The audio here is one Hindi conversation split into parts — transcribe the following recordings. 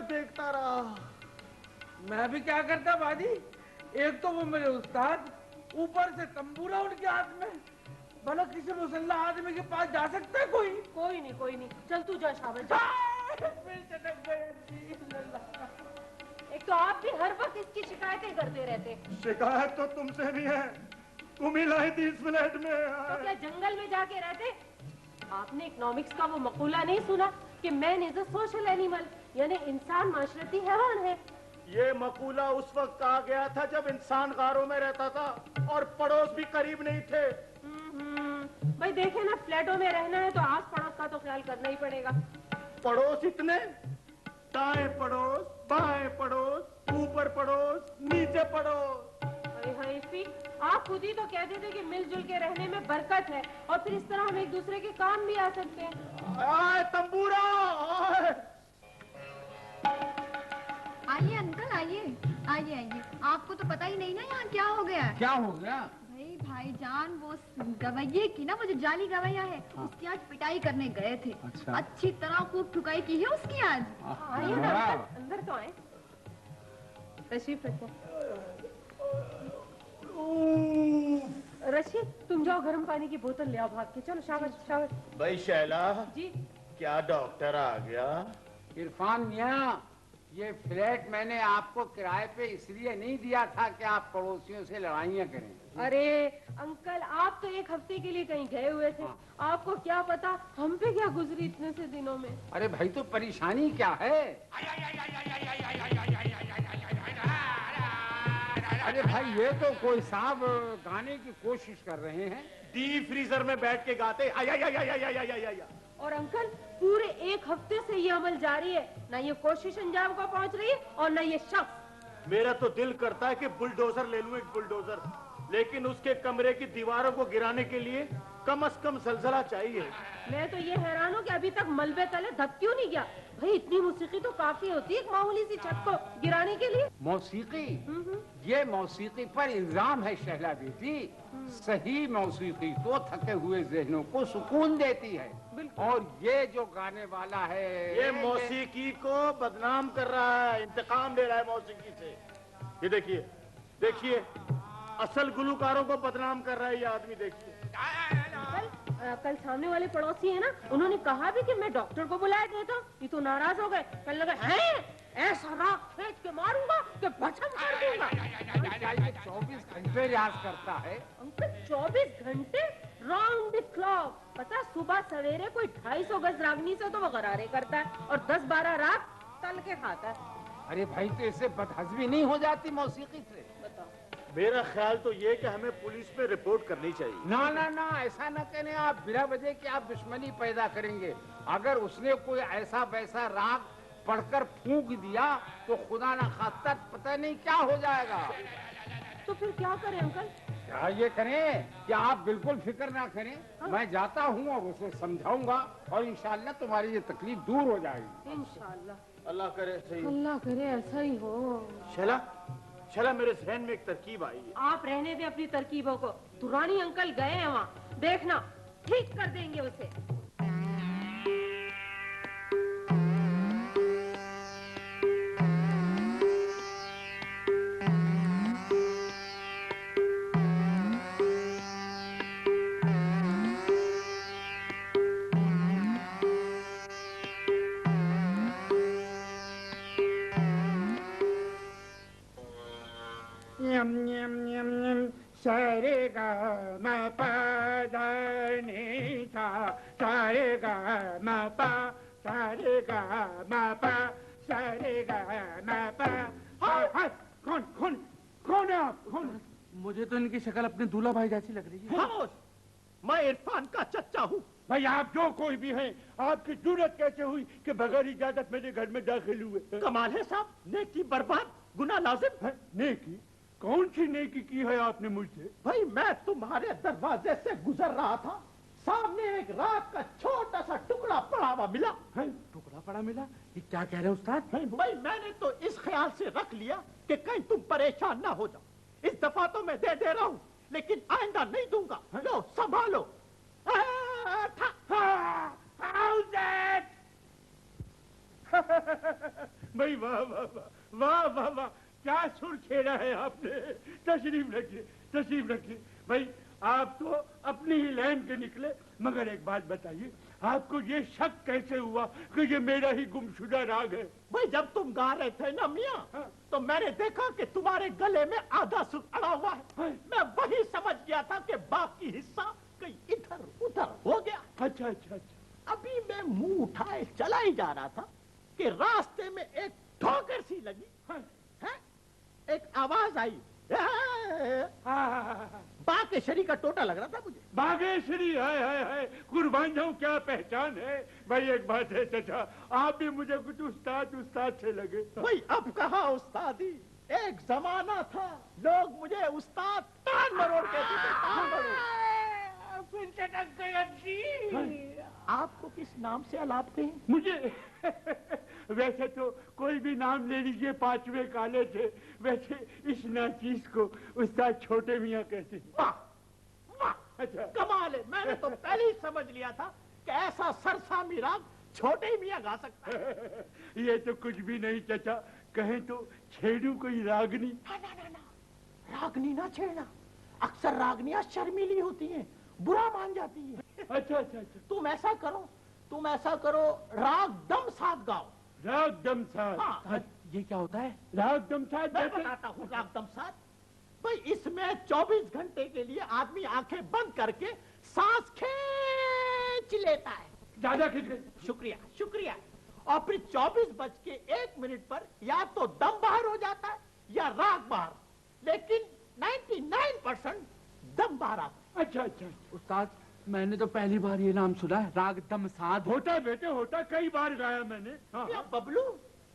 देखता रहा। मैं भी क्या करता बाजी, एक तो वो मेरे उस्ताद, ऊपर से तंबूरा उनके हाथ में। भला किसी मुसल्ला आदमी के पास जा सकता है कोई? कोई नहीं, चल तू जा शाबाश। एक तो आप भी हर वक्त इसकी शिकायतें करते रहते। शिकायत तो तुमसे भी है, तुम ही लाई थी इस फ्लैट में। तो क्या जंगल में जाके रहते? आपने इकोनॉमिक्स का वो मकूला नहीं सुना कि man is a social animal, यानी इंसान माशरती हैवान है। ये मकूला उस वक्त कहा गया था जब इंसान गारों में रहता था और पड़ोस भी करीब नहीं थे। भाई देखे ना, फ्लैटों में रहना है तो आस पड़ोस का तो ख्याल करना ही पड़ेगा। पड़ोस इतने, दाएं पड़ोस, बाएं पड़ोस, ऊपर पड़ोस, नीचे पड़ोस। आप खुद ही तो कहते थे कि मिलजुल के रहने में बरकत है, और फिर इस तरह हम एक दूसरे के काम भी आ सकते हैं। आए तंबूरा, आइए अंकल, आइए आइए आइए। आपको तो पता ही नहीं ना यहाँ क्या हो गया है। क्या हो गया? भाईजान, वो गवैये की ना, वो जो जाली गवैया है, हाँ। उसकी आज पिटाई करने गए थे। अच्छा। अच्छी तरह खूब ठुकाई की है उसकी आज। आइए ना, अंदर तो आए, तशरीफ रखो। रशीद, तुम जाओ गर्म पानी की बोतल ले आओ भाग के। चलो शाबाश शाबाश। भाई शैला जी, क्या डॉक्टर आ गया? इरफान मियाँ, ये फ्लैट मैंने आपको किराए पे इसलिए नहीं दिया था कि आप पड़ोसियों से लड़ाइयाँ करें। अरे अंकल, आप तो एक हफ्ते के लिए कहीं गए हुए थे। हाँ। आपको क्या पता हम पे क्या गुजरी इतने से दिनों में। अरे भाई, तो परेशानी क्या है? अरे भाई, ये तो कोई साहब गाने की कोशिश कर रहे हैं। डीप फ्रीजर में बैठ के गाते आया। और अंकल, पूरे एक हफ्ते से ये अमल जारी है, ना ये कोशिश अंजाम को पहुंच रही है और ना ये शख्स। मेरा तो दिल करता है कि बुलडोजर ले लूं, एक बुलडोजर, लेकिन उसके कमरे की दीवारों को गिराने के लिए कम से कम सलसला चाहिए। मैं तो ये हैरान हूँ कि अभी तक मलबे तले धक क्यों नहीं गया। भाई इतनी मौसीकी तो काफी होती है एक मामूली सी छत को गिराने के लिए। मौसीकी? ये मौसीकी पर इल्जाम है शहला बेटी। सही मौसीकी तो थके हुए जहनों को सुकून देती है, और ये जो गाने वाला है, ये मौसीकी को बदनाम कर रहा है, इंतकाम ले रहा है मौसीकी से। ये देखिए देखिए, असल गुलकारों को बदनाम कर रहा है ये आदमी। देखिए, कल सामने वाले पड़ोसी है ना, उन्होंने कहा भी कि मैं डॉक्टर को बुलाया देता हूँ। ये तो नाराज हो गए, कहने लगे हैं ऐसा राख फेंक के मारूंगा कि भस्म कर दूंगा। 24 घंटे रियाज करता है। अंकल 24 घंटे राउंड द क्लॉक। पता, सुबह सवेरे कोई 250 गज रागनी से तो वो गरारे करता है और 10-12 रात तल के खाता है। अरे भाई, तो इससे बदहजमी नहीं हो जाती मौसीकी से? बताओ। मेरा ख्याल तो ये कि हमें पुलिस में रिपोर्ट करनी चाहिए। ना ना ना, ऐसा न करें आप। बिना वजह के आप दुश्मनी पैदा करेंगे। अगर उसने कोई ऐसा वैसा राग पढ़कर फूंक दिया तो खुदा ना खास्ता पता नहीं क्या हो जाएगा। तो फिर क्या करें अंकल? क्या ये करें कि आप बिल्कुल फिक्र ना करें। हाँ। मैं जाता हूँ और उसे समझाऊंगा, और इंशाल्लाह तुम्हारी ये तकलीफ दूर हो जाएगी। इंशाल्लाह, अल्लाह करे सही। अल्लाह करे ऐसा ही हो। शैला, मेरे जहन में एक तरकीब आई है। आप रहने दें अपनी तरकीबों को। दुरानी अंकल गए हैं वहाँ, देखना ठीक कर देंगे उसे। सारे गा मा पा धा नी सा, सारे गा मा पा, सारे गा मा पा, सारे गा मा पा। हाय हाय, कौन कौन कौन है आप? कौन? मुझे तो इनकी शक्ल अपने दूल्हा भाई जैसी लग रही है। खामोश, मैं इरफान का चच्चा हूँ। भाई आप जो कोई भी हैं, आपकी जरूरत कैसे हुई कि बगैर इजाजत मेरे घर में दाखिल हुए? कमाल है साहब, नेकी बर्बाद, गुनाह लाजिम है। नेकी? कौन सी नेकी की है आपने मुझसे? भाई मैं तुम्हारे दरवाजे से गुजर रहा था, सामने एक रात का छोटा सा टुकड़ा पड़ा हुआ मिला। टुकड़ा पड़ा मिला? ये क्या कह रहे हैं उस्ताद? भाई मैंने तो इस ख्याल से रख लिया कि कहीं तुम परेशान ना हो जाओ। इस दफा तो मैं दे रहा हूँ, लेकिन आइंदा नहीं दूंगा। लो संभालो। भाई वाह वाह वाह वाह वाह वाह, क्या सुर छेड़ा है आपने। तशरीफ रखिए, तशरीफ रखिए। भाई आप तो अपनी ही लाइन के निकले, मगर एक बात बताइए, आपको ये शक कैसे हुआ कि ये मेरा ही गुमशुदा राग है? भाई जब तुम गा रहे थे ना मियाँ, हाँ। तो मैंने देखा कि तुम्हारे गले में आधा सुर अड़ा हुआ है। हाँ। मैं वही समझ गया था कि बाकी हिस्सा कहीं इधर उधर हो गया। अच्छा अच्छा अच्छा। अभी मैं मुंह उठाए चला ही जा रहा था कि रास्ते में एक ठोकर सी लगी। हाँ। है? एक आवाज आई, हाँ, बाकेश्वरी का टोटा लग रहा था मुझे। बागेश्वरी, है कुर्बान जाऊं, क्या पहचान है। भाई एक बात है चाचा, आप भी मुझे कुछ उस्ताद उस्ताद से लगे। भाई अब कहा उस्तादी, एक जमाना था लोग मुझे उस्ताद तान मरोड़ कहते थे, तान मरोड़। फिर चटक गई। आपको किस नाम से अलापते हैं? मुझे वैसे तो कोई भी नाम ले लीजिए, पांचवें काले थे। वैसे इस नाचीज को उस्ताद छोटे मियाँ कहते हैं। वाह वाह, अच्छा। कमाल है। मैंने तो पहले ही समझ लिया था कि ऐसा सरसामी राग छोटे ही मियाँ गा सकता है। ये तो कुछ भी नहीं चाचा, कहें तो छेड़ू कोई रागनी। ना, रागनी ना छेड़ना। अक्सर रागनियां शर्मीली होती हैं, बुरा मान जाती हैं। अच्छा अच्छा अच्छा। तुम ऐसा करो, राग दम साथ गाओ। राग दमसाद। हाँ, ये क्या होता है? राग दमसाद मैं जैसे। बताता हूँ राग दम साथ। भाई इसमें 24 घंटे के लिए आदमी आंखें बंद करके सांस खींच लेता है। ज्यादा खिंच गई। शुक्रिया शुक्रिया। और फिर 24:01 पर या तो दम बाहर हो जाता है या राग बाहर, लेकिन 99% दम बाहर आता है। अच्छा अच्छा। उस्ताद, मैंने तो पहली बार ये नाम सुना है, राग दमसाद। होता बेटे होता, कई बार गाया मैंने। हाँ। या बबलू,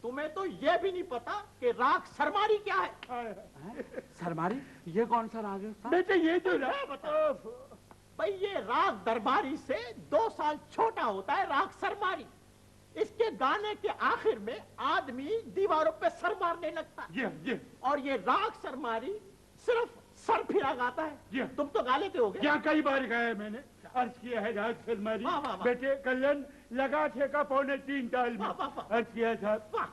तुम्हें तो ये भी नहीं पता कि राग सरमारी क्या है। हाँ। सरमारी, ये कौन सा राग है उस्ताद? बेटे ये तो मैं बताऊं। भाई ये राग दरबारी से 2 साल छोटा होता है राग सरमारी। इसके गाने के आखिर में आदमी दीवारों पे सर मारने लगता है। ये और ये राग सरमारी सिर्फ सर फिरा गाता जी। है। तुम तो गा लेते हो गए। क्या कई बार गाया मैंने, अर्ज किया है राग सलमारी। वाह, वाह, वाह। बेटे कल्याण लगा ठेका 2.25 ताल में वाह, वाह, वाह। अर्ज किया था। वाह।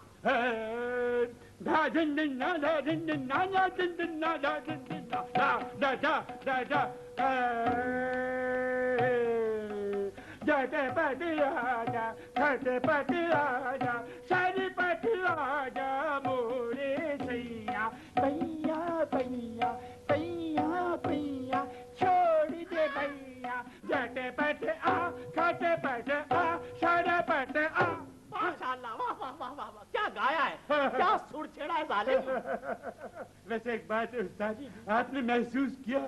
धा दिन दिन ना धा दिन दिन ना धा दिन दिन ना धा दिन दिन ना धा धा धा धा धा जटे पटी आजा, छटे पटी आजा, सारी पटी आजा मोरे सैया, भैया भैया भैया भैया छोड़ दे भैया, जटे पटे आ, छटे पटे आ, सारे पटे आ। माशाल्लाह, वाह वाह वाह वाह वाह, क्या गाया है, क्या सुर छेड़ा है जालिम। वैसे एक बात है उस्ताद, आपने महसूस किया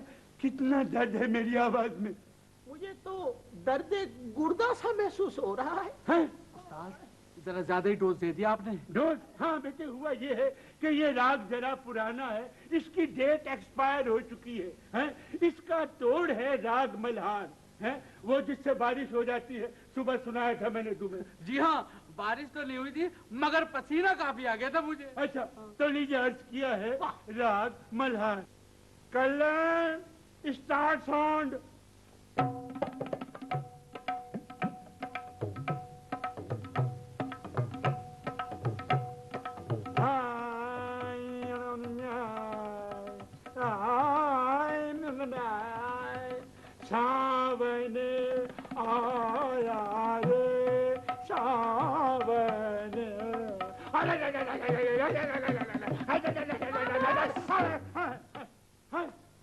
कितना दर्द है मेरी आवाज में? मुझे तो दर्द गुर्दा सा महसूस हो रहा है। हैं? उस्ताद, जरा ज्यादा ही डोज दे दिया आपने। डोज? हाँ बेटे, हुआ ये है कि ये राग जरा पुराना है, इसकी डेट एक्सपायर हो चुकी है, हैं? इसका तोड़ है राग मल्हार, हैं? वो जिससे बारिश हो जाती है, सुबह सुनाया था मैंने तुम्हें। जी हाँ, बारिश तो नहीं हुई थी, मगर पसीना काफी आ गया था मुझे। अच्छा, तो लीजिए अर्ज किया है राग मल्हार। कल्याण स्टार्ट साउंड। सावन आया रे सावन।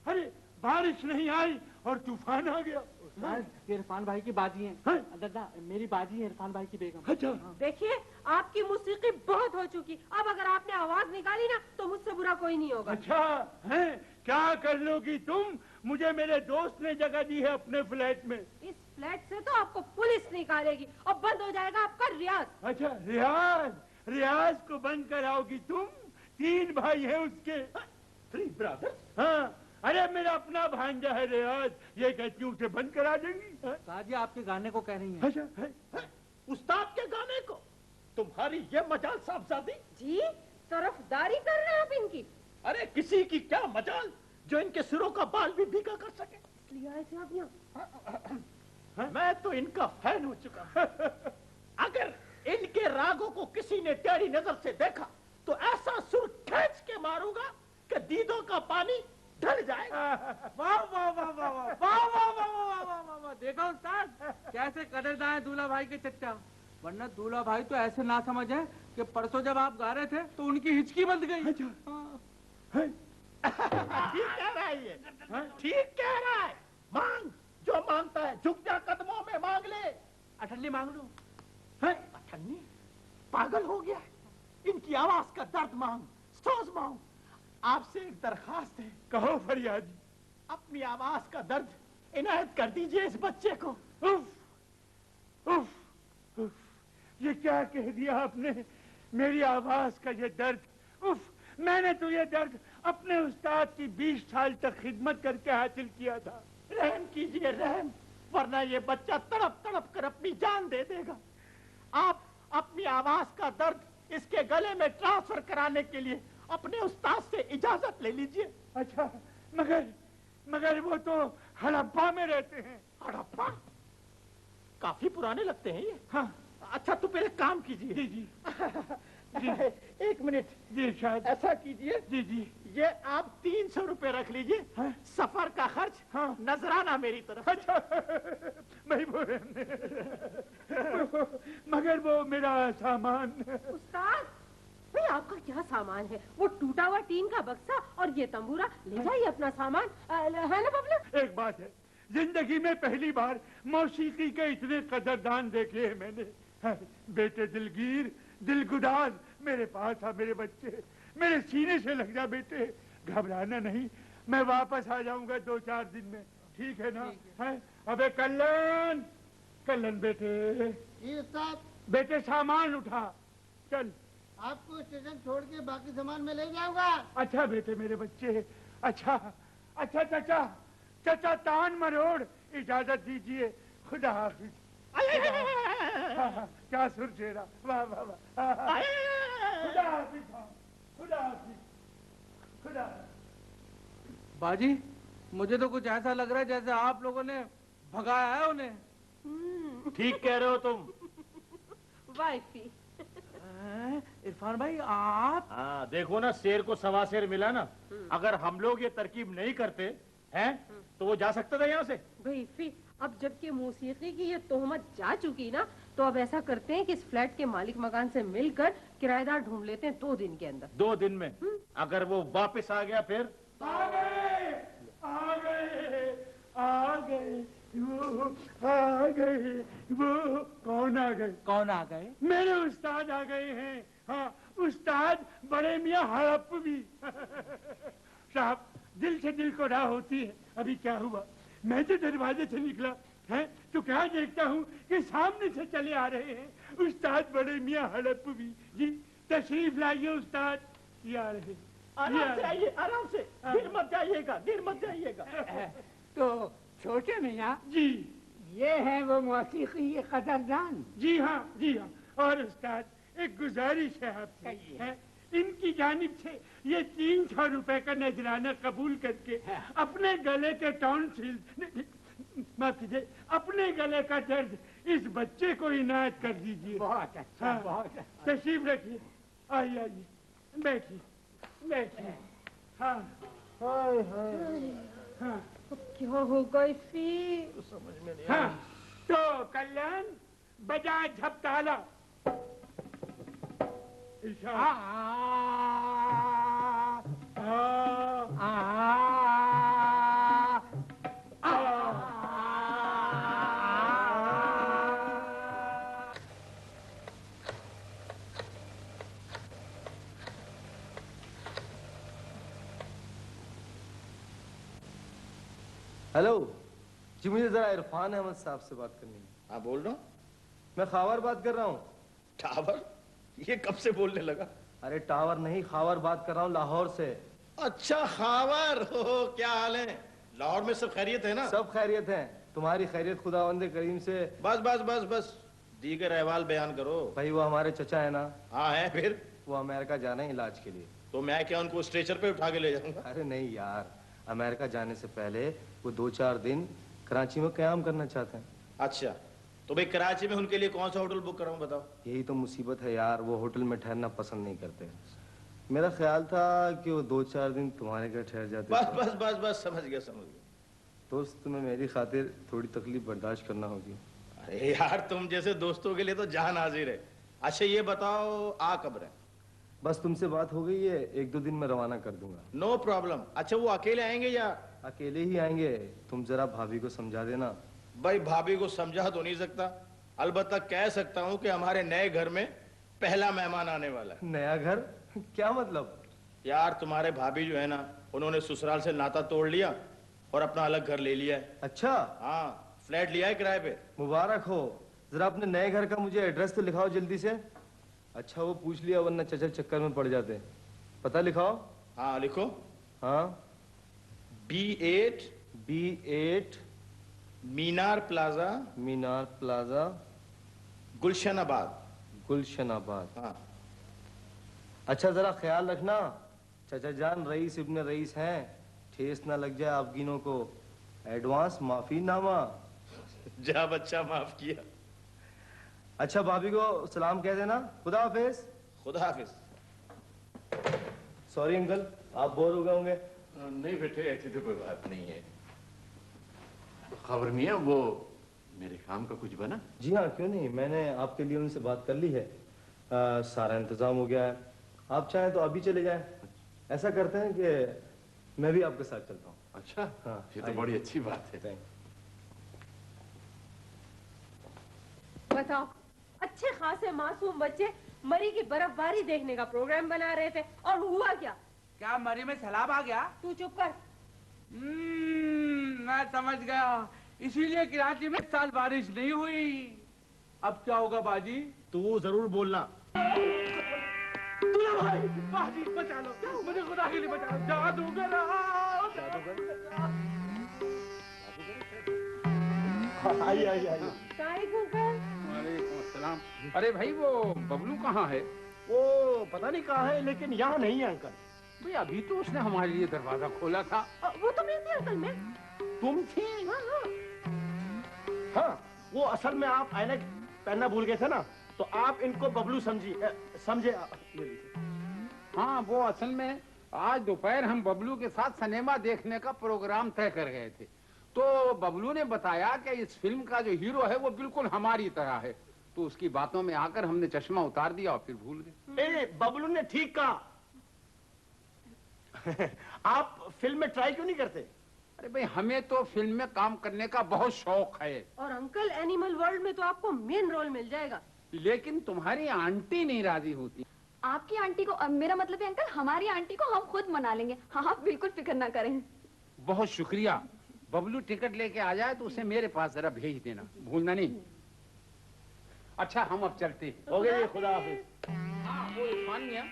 अरे बारिश नहीं आई और तूफान आ गया। उस्ताद, ये इरफान भाई की बाजी है। हैं? दादा, मेरी बाजी है इरफान भाई की बेगम। अच्छा। देखिए, आपकी मौसीकी बहुत हो चुकी। अब अगर आपने आवाज निकाली ना तो मुझसे बुरा कोई नहीं होगा। अच्छा है, क्या कर लोगी तुम? मुझे मेरे दोस्त ने जगह दी है अपने फ्लैट में। इस फ्लैट से तो आपको पुलिस निकालेगी और बंद हो जाएगा आपका रियाज। अच्छा, रियाज रियाज को बंद कराओगी तुम? 3 भाई हैं उसके। 3 ब्रदर्स। हाँ, अरे मेरा अपना भांजा है रियाज, ये कहती हूँ उसे बंद करा देंगी। हाँ? उस्ताद, ये आपके गाने को कह रही हैं। अच्छा है। उस्ताद के गाने को तुम्हारी ये मजाल साहबजादी। जी, तरफदारी कर रहे हैं आप इनकी। अरे किसी की क्या मजाल जो इनके सिरों का बाल भी भीगा कर सके। इसलिए आए थे आप यहाँ। मैं तो इनका फैन हो चुका हूं। अगर इनके रागों को किसी ने टेढ़ी नजर से देखा तो ऐसा सुर खींच के मारूंगा कि दीदों का पानी ढल जाएगा। वाह वाह वाह वाह वाह वाह वाह वाह वाह वाह वाह वाह। देखा उस्ताद कैसे कदरदान है दूल्हा भाई के चच्चा। वरना दूल्हा भाई तो ऐसे ना समझ है कि परसों जब आप गा रहे थे तो उनकी हिचकी बंद गई। ठीक कह रहा है ये, ठीक कह रहा है। मांग, जो मांगता है झुक जा कदमों में मांग ले। अठन्नी मांग लो। अठन्नी पागल हो गया है। इनकी आवाज का दर्द मांग, सोच मांग। आपसे एक दरखास्त है। कहो फरियादी। अपनी आवाज का दर्द इनायत कर दीजिए इस बच्चे को। उफ, उफ, उफ, ये क्या कह दिया आपने? मेरी आवाज का ये दर्द। उफ, मैंने तो ये दर्द अपने उस्ताद की 20 साल तक खिदमत करके हासिल किया था। रहम कीजिए रहम, वरना ये बच्चा तड़प तड़प कर अपनी जान दे देगा। आप अपनी आवाज का दर्द इसके गले में ट्रांसफर कराने के लिए अपने उस्ताद से इजाजत ले लीजिए। अच्छा, मगर वो तो हड़प्पा में रहते हैं। हड़प्पा? काफी पुराने लगते हैं ये। हाँ। अच्छा तो पहले काम कीजिए। जी जी जी। एक मिनट जी, शायद ऐसा कीजिए। जी जी। ये आप 300 रुपए रख लीजिए। हाँ? सफर का खर्च। हाँ। नजराना मेरी तरफ। अच्छा मैं बोल मगर वो मेरा सामान। उस्ताद भाई आपका क्या सामान है? वो टूटा हुआ टीन का बक्सा और ये तंबूरा। ले जाइए अपना सामान। है ना बबलू? एक बात है, जिंदगी में पहली बार मौसीकी के इतने कदरदान देखे हैं मैंने। बेटे दिलगीर, दिलगुदार, मेरे पास आ मेरे बच्चे, मेरे सीने से लग जा बेटे। घबराना नहीं, मैं वापस आ जाऊंगा 2-4 दिन में। ठीक है ना? है? अबे कल्याण बेटे, जी उस्ताद। बेटे सामान उठा चल। आपको स्टेशन छोड़ के बाकी सामान में ले जाऊंगा। अच्छा बेटे मेरे बच्चे, अच्छा चाचा तान मरोड़, इजाजत दीजिए। खुदा हाफिज। क्या सुर चेहरा, वाह वाह वाह। खुदा हाफिज, खुदा हाफिज, खुदा। बाजी मुझे तो कुछ ऐसा लग रहा है जैसे आप लोगों ने भगाया है उन्हें। ठीक कह रहे हो तुम। वाइफी। इरफान भाई आप। हाँ देखो ना, शेर को सवा शेर मिला ना। अगर हम लोग ये तरकीब नहीं करते हैं तो वो जा सकता था यहाँ से। वाइफी, अब जबकि मौसीकी की ये तोहमत जा चुकी ना, तो अब ऐसा करते हैं कि इस फ्लैट के मालिक मकान से मिलकर किराएदार ढूंढ लेते हैं 2 दिन के अंदर। 2 दिन में? अगर वो वापस आ गया फिर? आ गए वो कौन आ गए? मेरे उस्ताद आ गए हैं। हाँ, उस्ताद बड़े मियाँ हड़प्पी। साहब, दिल से दिल को राह होती है। अभी क्या हुआ, मैं तो दरवाजे से निकला है तो क्या देखता हूँ कि सामने से चले आ रहे हैं उस्ताद बड़े मियाँ हड़प्पी जी। तशरीफ लाइए उस्ताद। ये आ रहे। आराम से आइए, आराम से। देर मत जाइएगा। तो छोटे मियाँ जी, ये है वो मौसीकी के कदरदान। जी हाँ। और उस्ताद एक गुजारिश है आपसे। है? इनकी जानिब से ये 300 रुपए का नजराना कबूल करके अपने गले के टॉन्सिल, माफ कीजिए, अपने गले का दर्द इस बच्चे को इनायत कर दीजिए। बहुत अच्छा। हाँ, बहुत अच्छा। तशरीफ रखिए। आइए बैठिए। हाँ हाँ क्या होगा इफी? समझ में नहीं हाँ। तो कल्याण बजा झपताला। हेलो जी, मुझे जरा इरफान अहमद साहब से बात करनी है। हाँ बोल रहा हूँ। मैं खावर बात कर रहा हूँ। टावर? ये कब से बोलने लगा? अरे टावर नहीं, खावर बात कर रहा हूँ, लाहौर से। अच्छा खावर, हो क्या हाल है? लाहौर में सब खैरियत है ना? सब खैरियत है। तुम्हारी खैरियत खुदावंद करीम से। बस बस बस बस, दीगर अहवाल बयान करो। भाई वो हमारे चचा है ना। हाँ है। फिर वो अमेरिका जाना है इलाज के लिए। तो मैं क्या उनको स्ट्रेचर पे उठा के ले जाऊंगा? अरे नहीं यार, अमेरिका जाने से पहले वो 2-4 दिन कराची में क़याम करना चाहते हैं। अच्छा, तो भाई कराची में उनके लिए कौन सा होटल बुक कराऊं बताओ। यही तो मुसीबत है यार, वो होटल में ठहरना पसंद नहीं करते। मेरा ख्याल था कि वो 2-4 दिन तुम्हारे घर ठहर जाते। बस बस बस बस, समझ गया समझ गया। दोस्त, तुम्हें मेरी खातिर थोड़ी तकलीफ बर्दाश्त करना होगी। अरे यार, तुम जैसे दोस्तों के लिए तो जान हाजिर है। अच्छा ये बताओ, आ कब रहे? बस तुमसे बात हो गई है, 1-2 दिन में रवाना कर दूंगा। No problem. अच्छा वो अकेले आएंगे या? अकेले ही आएंगे। तुम जरा भाभी को समझा देना। भाई भाभी को समझा तो नहीं सकता, अलबत्ता कह सकता हूँ कि हमारे नए घर में पहला मेहमान आने वाला है। नया घर? क्या मतलब? यार तुम्हारे भाभी जो है ना, उन्होंने ससुराल से नाता तोड़ लिया और अपना अलग घर ले लिया है। अच्छा? हाँ, फ्लैट लिया है किराए पे। मुबारक हो। जरा अपने नए घर का मुझे एड्रेस तो लिखाओ जल्दी से। अच्छा वो पूछ लिया, वरना चचल चक्कर में पड़ जाते। पता लिखाओ। हाँ लिखो। हाँ। B8 मीनार प्लाजा। मीनार प्लाजा, गुलशनाबाद। गुलशनाबाद। हाँ। अच्छा जरा ख्याल रखना, चचा जान रईस इब्ने रईस हैं, ठेस ना लग जाए आपगिनों को। एडवांस माफी नामा। जा बच्चा, माफ किया। अच्छा भाभी को सलाम कह देना। खुदा हाफिज। खुदा हाफिज। सॉरी अंकल, आप बोर हो गए होंगे। नहीं बेटे, ऐसी तो कोई बात नहीं है। खबर मियां, वो मेरे काम का कुछ बना? जी हाँ, क्यों नहीं, मैंने आपके लिए उनसे बात कर ली है। सारा इंतजाम हो गया है। आप चाहें तो अभी चले जाएं। ऐसा करते हैं कि मैं भी आपके साथ चलता हूँ। अच्छा हाँ, ये तो बड़ी अच्छी बात है। बताओ, अच्छे खासे मासूम बच्चे मरी की बर्फबारी देखने का प्रोग्राम बना रहे थे और हुआ क्या? क्या मरी में सैलाब आ गया? तू चुप कर। मैं समझ गया, इसीलिए कराची में इस साल बारिश नहीं हुई। अब क्या होगा बाजी? तू जरूर बोलना। दूल्हा भाई, बाजी बचा लो, मुझे खुदा के लिए बचा लो। जादूगर आइए आइए आइए। वालेकुम अस्सलाम। अरे भाई वो बबलू कहाँ है? वो पता नहीं कहाँ है, लेकिन यहाँ नहीं है अंकल। भाई अभी तो उसने हमारे लिए दरवाजा खोला था। वो तो मैं थी असल में। तुम थी? हाँ, वो असल में आप ऐनक पहनना भूल गए थे ना, तो आप इनको बबलू समझे। हाँ, वो असल में आज दोपहर हम बबलू के साथ सिनेमा देखने का प्रोग्राम तय कर गए थे। तो बबलू ने बताया कि इस फिल्म का जो हीरो है वो बिल्कुल हमारी तरह है। तो उसकी बातों में आकर हमने चश्मा उतार दिया और फिर भूल गए। बबलू ने ठीक कहा। आप फिल्म में ट्राई क्यों नहीं करते? अरे भाई, हमें तो फिल्म में काम करने का बहुत शौक है। और अंकल, एनिमल वर्ल्ड में तो आपको मेन रोल मिल जाएगा। लेकिन तुम्हारी आंटी नहीं राजी होती। आपकी आंटी को, मेरा मतलब है अंकल, हमारी आंटी को हम खुद मना लेंगे। हाँ, आप बिल्कुल फिक्र ना करें। बहुत शुक्रिया। बबलू टिकट लेके आ जाए तो उसे मेरे पास जरा भेज देना, भूलना नहीं। अच्छा, हम अब चलते हैं। हो गया, खुदा हाफिज। हाँ, वो इरफान मियां,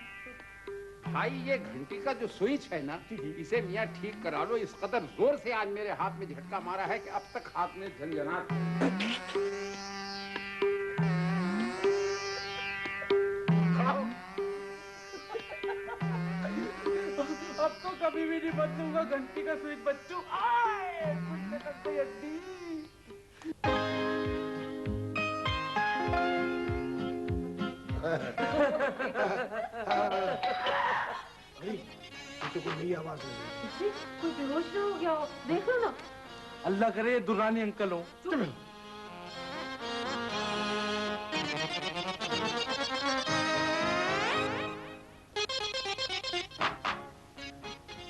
भाई ये घंटी का जो स्विच है ना, इसे मियां ठीक करा लो। इस कदर जोर से आज मेरे हाथ में झटका मारा है कि अब तक हाथ में झंझनाहट। अब तो कभी भी नहीं बदलूंगा घंटी का स्विच बच्चों। आए कुछ तक गई हड्डी। कोई नई आवाज नहीं। कोई बेहोश ना हो गया हो, देख लो ना। अल्लाह करे दुरानी अंकल हो।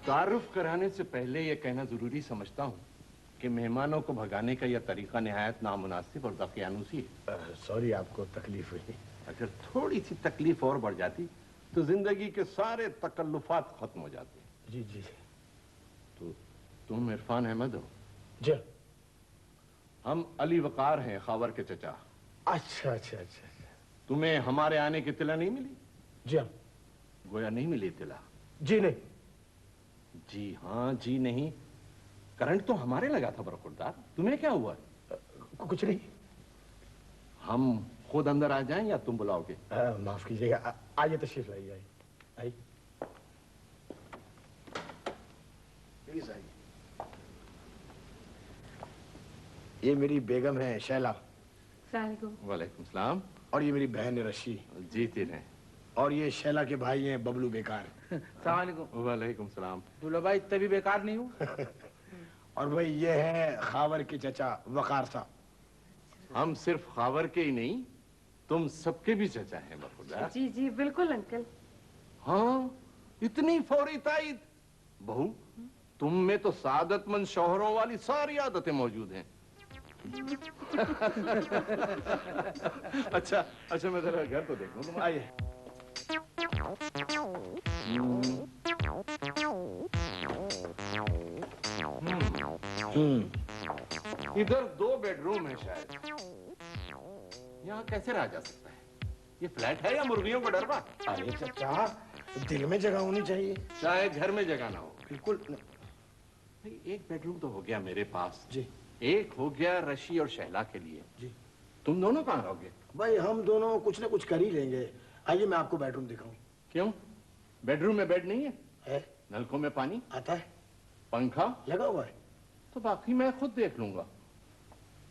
तारुफ कराने से पहले ये कहना जरूरी समझता हूँ कि मेहमानों को भगाने का यह तरीका निहायत नामुनासिब और दकियानुसी है। सॉरी, आपको तकलीफ हुई। अगर थोड़ी सी तकलीफ और बढ़ जाती तो जिंदगी के सारे तकल्लुफात खत्म हो जाते। जी जी। तो तुम इरफान अहमद हो? जी। हम अली वकार हैं, खावर के चचा। अच्छा अच्छा अच्छा। तुम्हें हमारे आने की इत्तला नहीं मिली? जी हाँ। गोया नहीं मिली इत्तला? जी नहीं। जी हाँ जी नहीं। करंट तो हमारे लगा था बरखुरदार, तुम्हें क्या हुआ? कुछ नहीं। हम खुद अंदर आ जाएं या तुम बुलाओगे? माफ कीजिएगा, आइए तशरीफ लाइए। आइए प्लीज आइए। ये मेरी बेगम है शैला। वालेकुम सलाम। और ये मेरी बहन है रशी। जीते रहे। और ये शैला के भाई हैं बबलू बेकार। वालेकुम सलाम। दूल्हा भाई तभी बेकार नहीं हूँ। और भाई ये है खावर के चचा वकार साहब। हम सिर्फ खावर के ही नहीं, तुम सबके भी चचा हैं बखुदा। जी जी बिल्कुल अंकल। हाँ, इतनी फौरी तायद। बहू, तुम में तो सादतमंद शौहरों वाली सारी आदतें मौजूद हैं। अच्छा अच्छा, मैं जरा घर तो देखूं। तुम आइए। इधर 2 बेडरूम है शायद। यहाँ कैसे रहा जा सकता है? ये फ्लैट है या मुर्गियों का डरबा? अरे चचा, दिल में जगह होनी चाहिए। चाहे घर में जगह ना हो। बिल्कुल। भाई, एक बेडरूम तो हो गया मेरे पास जी। एक हो गया रशी और शैला के लिए जी। तुम दोनों कहाँ रहोगे? भाई हम दोनों कुछ ना कुछ कर ही लेंगे। आइए मैं आपको बेडरूम दिखाऊं। क्यों? बेडरूम में बेड नहीं है? नलकों में पानी आता है? पंखा लगा हुआ है? तो बाकी मैं खुद देख लूंगा।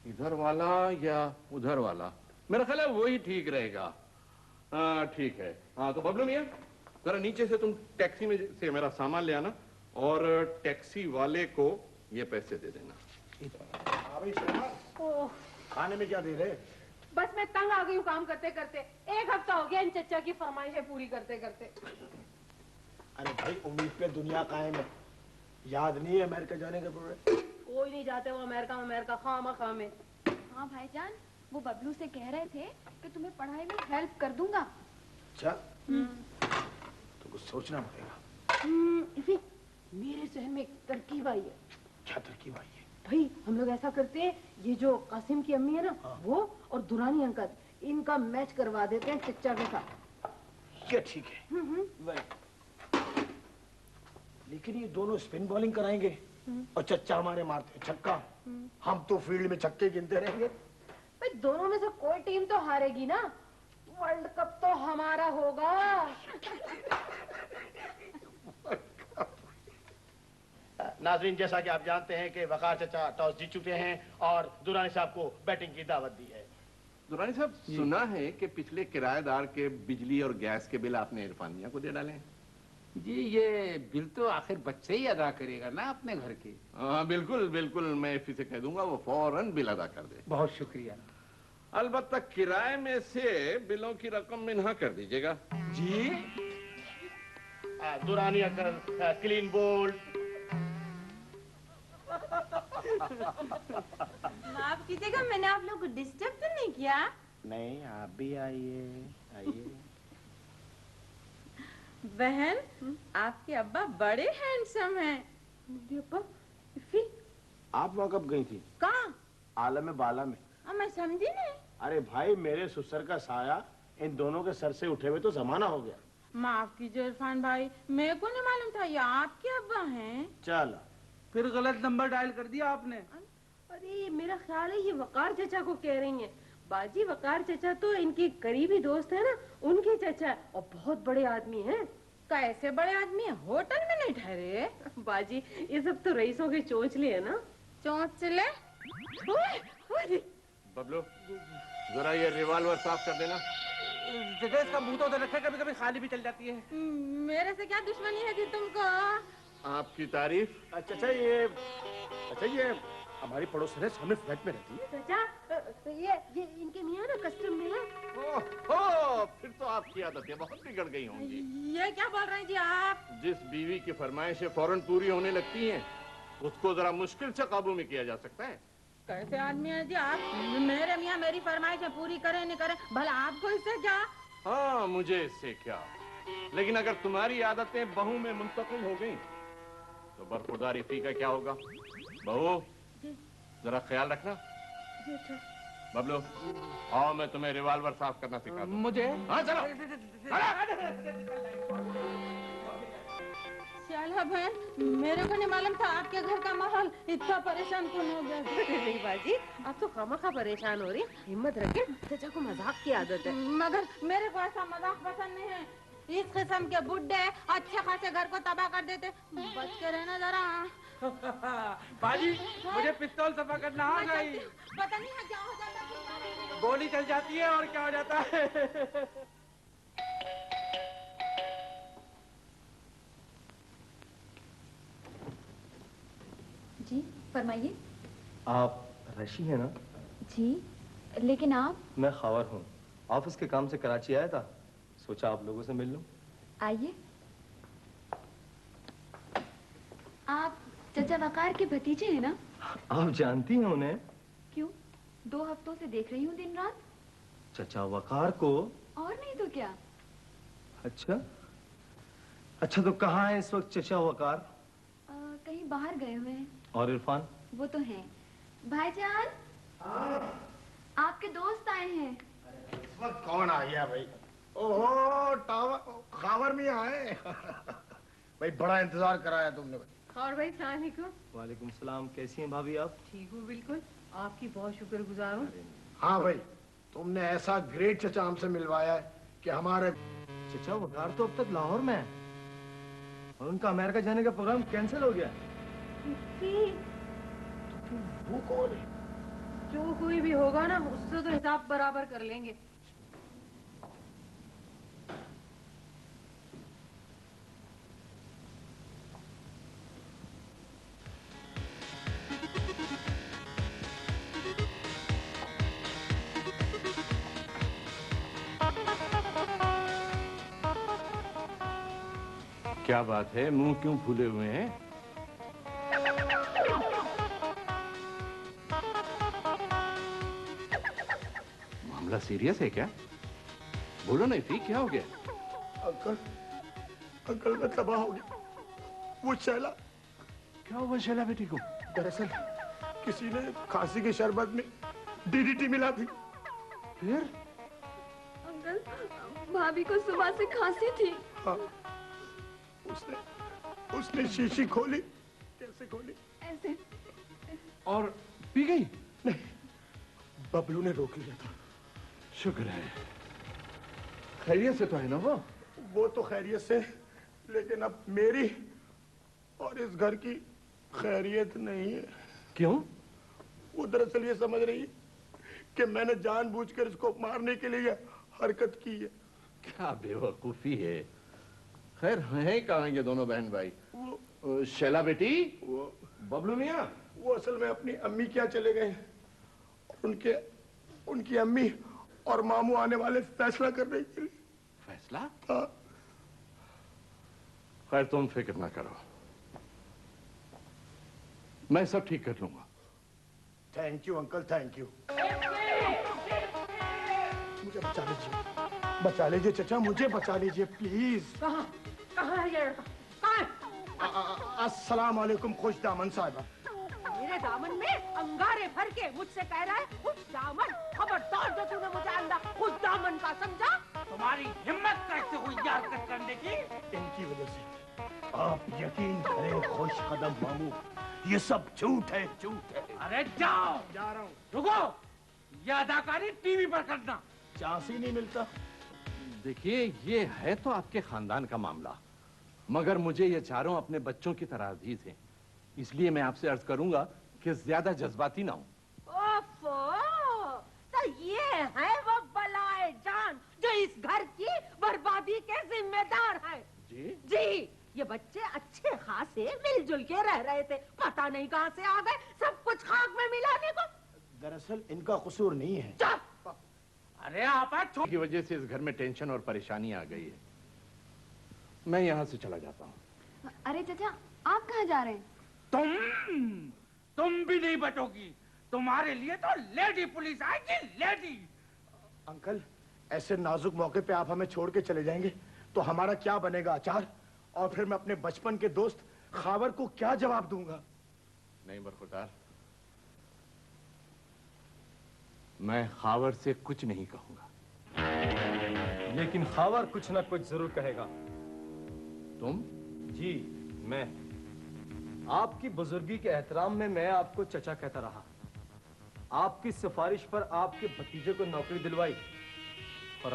इधर वाला या उधर वाला, मेरा ख्याल है वही ठीक रहेगा। हाँ ठीक है। हाँ तो बबलू मियां, जरा नीचे से तुम टैक्सी में से मेरा सामान ले आना और टैक्सी वाले को ये पैसे दे देना। खाने में क्या दे रहे? बस मैं तंग आ गई हूँ काम करते करते। 1 हफ्ता हो गया इन चचा की फरमाइशें पूरी करते करते। अरे भाई, उम्मीद पे दुनिया कायम है। याद नहीं है अमेरिका जाने का प्रोग्राम? कोई नहीं जाते वो अमेरिका खामा में। हाँ भाईजान, वो बबलू से कह रहे थे कि तुम्हें पढ़ाई में हेल्प कर दूंगा। अच्छा, तो कुछ सोचना पड़ेगा। मेरे जहन में एक तरकीब आई है। क्या तरकीब आई है? भाई हम लोग ऐसा करते हैं, ये जो कासिम की अम्मी है ना, वो और दुरानी अंकल, इनका मैच करवा देते हैं चच्चा के साथ। ये ठीक है। लेकिन ये दोनों स्पिन बॉलिंग कराएंगे और चच्चा हमारे मारते हैं छक्का। हम तो फील्ड में छक्के गिनते रहेंगे। भाई दोनों में से कोई टीम तो हारेगी ना। वर्ल्ड कप तो हमारा होगा। नाजरीन, जैसा कि आप जानते हैं कि वकार चचा टॉस जीत चुके हैं और दुरानी साहब को बैटिंग की दावत दी है। दुरानी साहब, सुना है कि पिछले किराएदार के बिजली और गैस के बिल आपने इरफानिया को दे डाले हैं। जी, ये बिल तो आखिर बच्चे ही अदा करेगा ना अपने घर के। हाँ बिल्कुल बिल्कुल, मैं इफी से कह दूंगा वो फौरन बिल अदा कर दे। बहुत शुक्रिया। अलबत्ता किराए में से बिलों की रकम मिन्हा कर दीजिएगा। जी। Durrani uncle, clean bold. माफ कीजिएगा, मैंने आप लोग को डिस्टर्ब तो नहीं किया? नहीं, आप भी आइए आइए। बहन, आपके अब्बा बड़े हैंडसम हैं। आप वहाँ कब गई थी? कहाँ? आलम में बाला में। मैं समझी नहीं। अरे भाई, मेरे ससुर का साया इन दोनों के सर से उठे हुए तो जमाना हो गया। माफ कीजिए इरफान भाई, मेरे को नहीं मालूम था ये आपके अब्बा हैं। चल, फिर गलत नंबर डायल कर दिया आपने। अरे मेरा ख्याल है ये वकार चचा को कह रही हैं। बाजी, वकार चचा तो इनके करीबी दोस्त है ना, उनके चचा है और बहुत बड़े आदमी हैं। कैसे बड़े आदमी? होटल में नहीं ठहरे? बाजी, ये सब तो रईसों के चोंचले है ना। चोंचले? बबलू, जरा ये रिवॉल्वर साफ कर देना। जगह इसका मुंह तो उधर रखे, कभी कभी खाली भी चल जाती है। मेरे से क्या दुश्मनी है जी तुमको? आपकी तारीफ। अच्छा ये हमारी पड़ोसन है, सामने फ्लैट में रहती है। चचा, ये इनके मियाँ ना कस्टम में है। ओह, फिर तो आपकी आदतें बहुत बिगड़ गई होंगी। ये क्या बोल रहे हैं जी आप? जिस बीवी की फरमाइशें फौरन पूरी होने लगती हैं, उसको जरा मुश्किल से काबू में किया जा सकता है। कैसे आदमी है जी आप? मेरे मियाँ मेरी फरमाइशें पूरी करें नहीं करें, भला आपको इससे क्या? हाँ, मुझे इससे क्या, लेकिन अगर तुम्हारी आदतें बहू में मुंतकिल हो गई तो बरखुरदार इफी का क्या होगा? बहू, जरा ख्याल रखना। बबलू, आओ मैं तुम्हें रिवॉल्वर साफ करना सिखा दूं। मुझे? हाँ चलो। शाला बहन, मेरे को नहीं मालूम था आपके घर का माहौल इतना परेशान कौन हो गया। नहीं बाजी, आप तो खामखा परेशान हो रही। हिम्मत रखे, चचा को मजाक की आदत है। मगर मेरे को ऐसा मजाक पसंद नहीं है। इस किस्म के बुड्ढे अच्छे खासे घर को तबाह कर देते। बच के रहना जरा। बाजी, मुझे पिस्तौल सफा करना आ गई। पता नहीं है क्या हो जाता है। गोली चल जाती है और क्या हो जाता है। जी फरमाइए। आप रशी हैं ना? जी, लेकिन आप? मैं खावर हूँ, ऑफिस के काम से कराची आया था, सोचा आप लोगों से मिल लूं। आइए। आप चचा वकार के भतीजे हैं ना? आप जानती हैं उन्हें? क्यों, 2 हफ्तों से देख रही हूँ दिन रात। चचा वकार को? और नहीं तो क्या। अच्छा अच्छा, तो कहाँ है इस वक्त चचा वकार? कहीं बाहर गए हुए हैं। और इरफान? वो तो हैं। भाईजान, आपके दोस्त आए हैं। इस वक्त कौन आ गया भाई? ओहो, खावर में आए। भाई बड़ा इंतजार कराया तुमने भाई। और भाई सलाम अलैकुम। वालेकुम सलाम। कैसी हैं भाभी आप? ठीक हूँ बिल्कुल, आपकी बहुत शुक्रगुजार हूँ। हाँ भाई, तुमने ऐसा ग्रेट चचा हमसे मिलवाया है कि हमारे चचा वकार तो अब तक लाहौर में है और उनका अमेरिका जाने का प्रोग्राम कैंसिल हो गया। वो कौन है? जो कोई भी होगा ना, उससे तो हिसाब बराबर कर लेंगे। क्या बात है, मुंह क्यों फूले हुए हैं? मामला सीरियस है क्या? बोलो ना इफ़ी, क्या हो गया? अंकल मैं तबाह हो गया। वो शैला। क्या हुआ शैला बेटी को? दरअसल किसी ने खांसी के शरबत में DDT मिला थी। फिर? अंकल, भाभी को सुबह से खांसी थी। हाँ, उसने शीशी खोली। कैसे खोली? ऐसे। और पी गई? नहीं, बबलू ने रोक लिया था। शुक्र है। खैरियत से तो है ना वो? वो तो खैरियत से, लेकिन अब मेरी और इस घर की खैरियत नहीं है। क्यों? वो दरअसल ये समझ रही है कि मैंने जानबूझकर इसको मारने के लिए हरकत की है। क्या बेवकूफी है। खैर है कहाँ ये दोनों बहन भाई? वो शैला बेटी, वो बबलू मियाँ, वो असल में अपनी अम्मी क्या चले गए और उनकी अम्मी और मामू आने वाले फैसला करने के लिए। फैसला? हाँ। खैर तुम फिक्र ना करो, मैं सब ठीक कर लूंगा। Thank you uncle, thank you. मुझे बचा लीजिए चचा, मुझे बचा लीजिए प्लीज। कहाँ है ये लड़का? कहाँ है? अस्सलाम वालेकुम खुश दामन साहिबा। मेरे दामन में अंगारे भर के मुझसे कह रहा है खुद दामन। खबरदार जो तूने मुझे अंदा खुद दामन का समझा। तुम्हारी हिम्मत कैसे हुई ये हरकत करने की? इनकी वजह से। आप यकीन करें खुश कदम मामू, ये सब झूठ है, झूठ है। अरे जाओ, जा रहा हूँ। रुको, ये अदाकारी टीवी पर करना। चांस ही नहीं मिलता। देखिए ये है तो आपके खानदान का मामला, मगर मुझे ये चारों अपने बच्चों की तरह अजीज हैं, इसलिए मैं आपसे अर्ज करूंगा कि ज्यादा जज्बाती ना हो। ओफो, तो ये है वो बलाए जान जो इस घर की बर्बादी के जिम्मेदार है। जी जी, ये बच्चे अच्छे खासे मिलजुल के रह रहे थे, पता नहीं कहां से आ गए सब कुछ खाक में मिलाने को। दरअसल इनका कसूर नहीं है। चुप! अरे आप की वजह से इस घर में टेंशन और परेशानी आ गई है। मैं यहाँ से चला जाता हूँ। अरे चचा, आप कहाँ जा रहे हैं? तुम भी नहीं बचोगी। तुम्हारे लिए तो लेडी पुलिस आएगी, लेडी। अंकल, ऐसे नाजुक मौके पे आप हमें छोड़ के चले जाएंगे तो हमारा क्या बनेगा अचार? और फिर मैं अपने बचपन के दोस्त खावर को क्या जवाब दूंगा? नहीं बरखुरदार, मैं खावर से कुछ नहीं कहूंगा। लेकिन खावर कुछ ना कुछ जरूर कहेगा। तुम? जी मैं। आपकी बुजुर्गी के एहतराम में मैं आपको चचा कहता रहा। आपकी सिफारिश पर आपके भतीजे को नौकरी दिलवाई और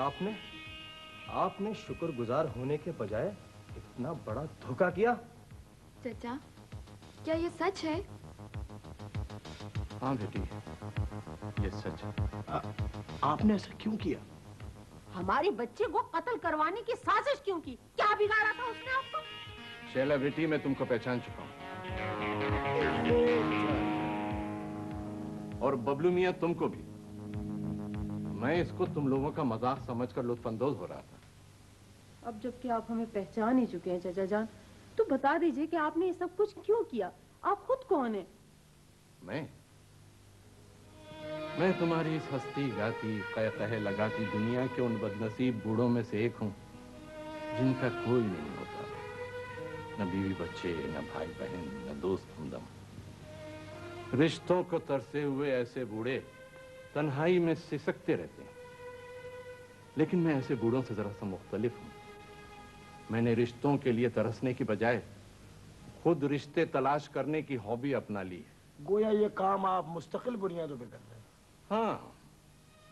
आपने शुक्रगुजार होने के बजाय इतना बड़ा धोखा किया। चचा, क्या ये सच है? हाँ बेटी, ये सच है। आपने ऐसा क्यों किया? हमारे बच्चे को कत्ल करवाने की साजिश क्यों की? क्या बिगाड़ा था उसने आपको? शैला बेटी, मैं तुमको पहचान चुका हूँ, और बबलू मियाँ तुमको भी। मैं इसको तुम लोगों का मजाक समझकर लुत्फानंदोज हो रहा था। अब जबकि आप हमें पहचान ही चुके हैं चाचा जान, तो बता दीजिए कि आपने ये सब कुछ क्यों किया? आप खुद कौन है? मैं तुम्हारी इस हंसती गाती कह लगाती दुनिया के उन बदनसीब बूढ़ों में से एक हूँ जिनका कोई नहीं होता, न बीवी बच्चे, न भाई बहन, न दोस्त हमदम। रिश्तों को तरसे हुए ऐसे बूढ़े तन्हाई में सिसकते रहते हैं। लेकिन मैं ऐसे बूढ़ों से जरा सा मुख्तलिफ हूँ। मैंने रिश्तों के लिए तरसने की बजाय खुद रिश्ते तलाश करने की हॉबी अपना ली है। गोया ये काम आप मुस्तकिल बुनियादों पे करते हैं। हाँ,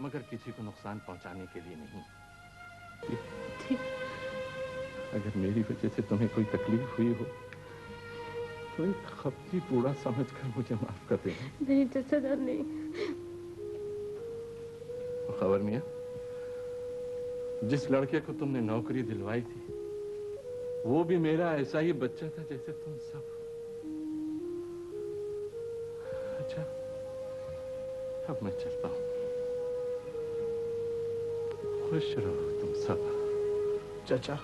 मगर किसी को नुकसान पहुंचाने के लिए नहीं। अगर मेरी वजह से तुम्हें कोई तकलीफ हुई हो तो एक खपती बूढ़ा समझकर मुझे माफ कर देना। नहीं चाचा जान, नहीं। खबर मियां, जिस लड़के को तुमने नौकरी दिलवाई थी वो भी मेरा ऐसा ही बच्चा था जैसे तुम सब। अच्छा, अब मैं चलता हूं। खुश रहो तुम सब। चाचा।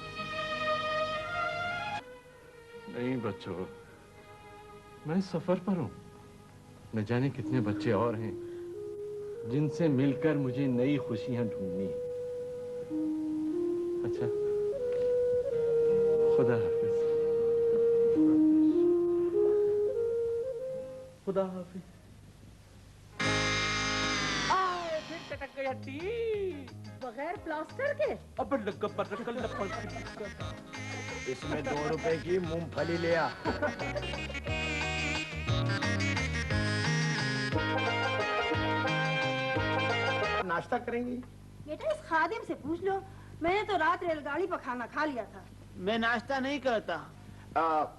नहीं बच्चों, मैं सफर पर हूं। न जाने कितने बच्चे और हैं जिनसे मिलकर मुझे नई खुशियां ढूंढनी है। अच्छा, खुदा हाफिज। खुदा हाफिज। फिर टटक गया बगैर प्लास्टर के? अब इसमें 2 रुपए की मूंगफली ले आ। नाश्ता करेंगी? बेटा इस खादिम से पूछ लो, मैंने तो रात रेलगाड़ी पर खाना खा लिया था। मैं नाश्ता नहीं करता।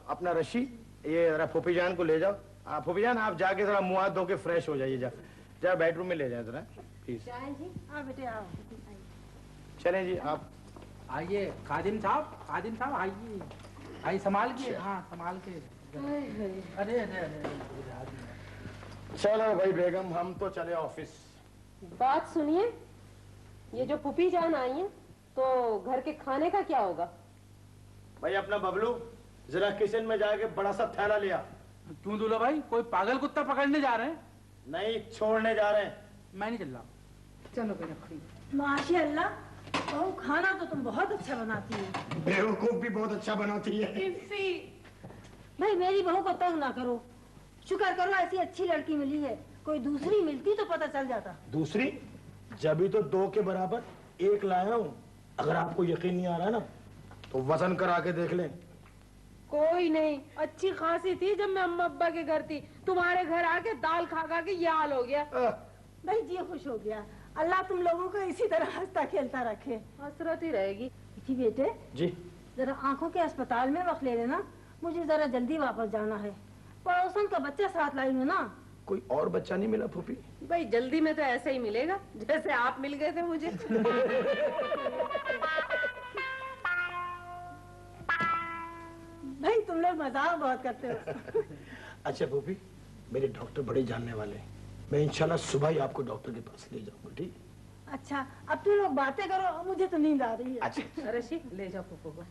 अपना रशी ये जरा फूफी जान को ले जाओ। फूफी जान आप जाके जरा मुंह हाथ धो के फ्रेश हो जाइए। जा बेडरूम में ले जाए जरा प्लीज। जी हाँ बेटे आओ। चलें जी आप। आइए खादिम साहब आइए। आइए संभाल के। हाँ संभाल के। अरे अरे अरे चलो भाई बेगम, हम तो चले ऑफिस। बात सुनिए, ये जो पुपी जान आई है तो घर के खाने का क्या होगा? भाई अपना बबलू जरा किचन में जाके बड़ा सा थैला लिया। क्यों दूल्हा भाई, कोई पागल कुत्ता पकड़ने जा रहे हैं? नहीं, छोड़ने जा रहे हैं। मैं नहीं चल रहा। चलो बेटा खड़ी। माशाअल्लाह, बहू खाना तो तुम बहुत अच्छा बनाती हो। बेवकूफ भी बहुत अच्छा बनाती है। भाई मेरी बहू को तंग ना करो। शुक्र करो ऐसी अच्छी लड़की मिली है, कोई दूसरी मिलती तो पता चल जाता। दूसरी? जब भी तो 2 के बराबर 1 लाया हूँ। अगर आपको यकीन नहीं आ रहा ना तो वजन करा के देख लें। कोई नहीं, अच्छी खासी थी जब मैं अम्मा अब्बा के घर थी। तुम्हारे घर आके दाल खा खा के ये हाल हो गया। भाई जी खुश हो गया। अल्लाह तुम लोगों को इसी तरह हंसता खेलता रखे। हसरत ही रहेगी। जी बेटे जी जरा आंखों के अस्पताल में वक्त ले लेना, मुझे जरा जल्दी वापस जाना है। पड़ोसन का बच्चा साथ लाई हूँ ना। कोई और बच्चा नहीं मिला फूफी? भाई जल्दी में तो ऐसे ही मिलेगा जैसे आप मिल गए थे मुझे। भाई तुम लोग मजाक बहुत करते हो। अच्छा फूफी, मेरे डॉक्टर बड़े जानने वाले हैं। मैं इंशाल्लाह सुबह ही आपको डॉक्टर के पास ले जाऊंगा। ठीक? अच्छा अब तुम लोग बातें करो, मुझे तो नींद आ रही है। अच्छा रशी ले जाओ फूफो को।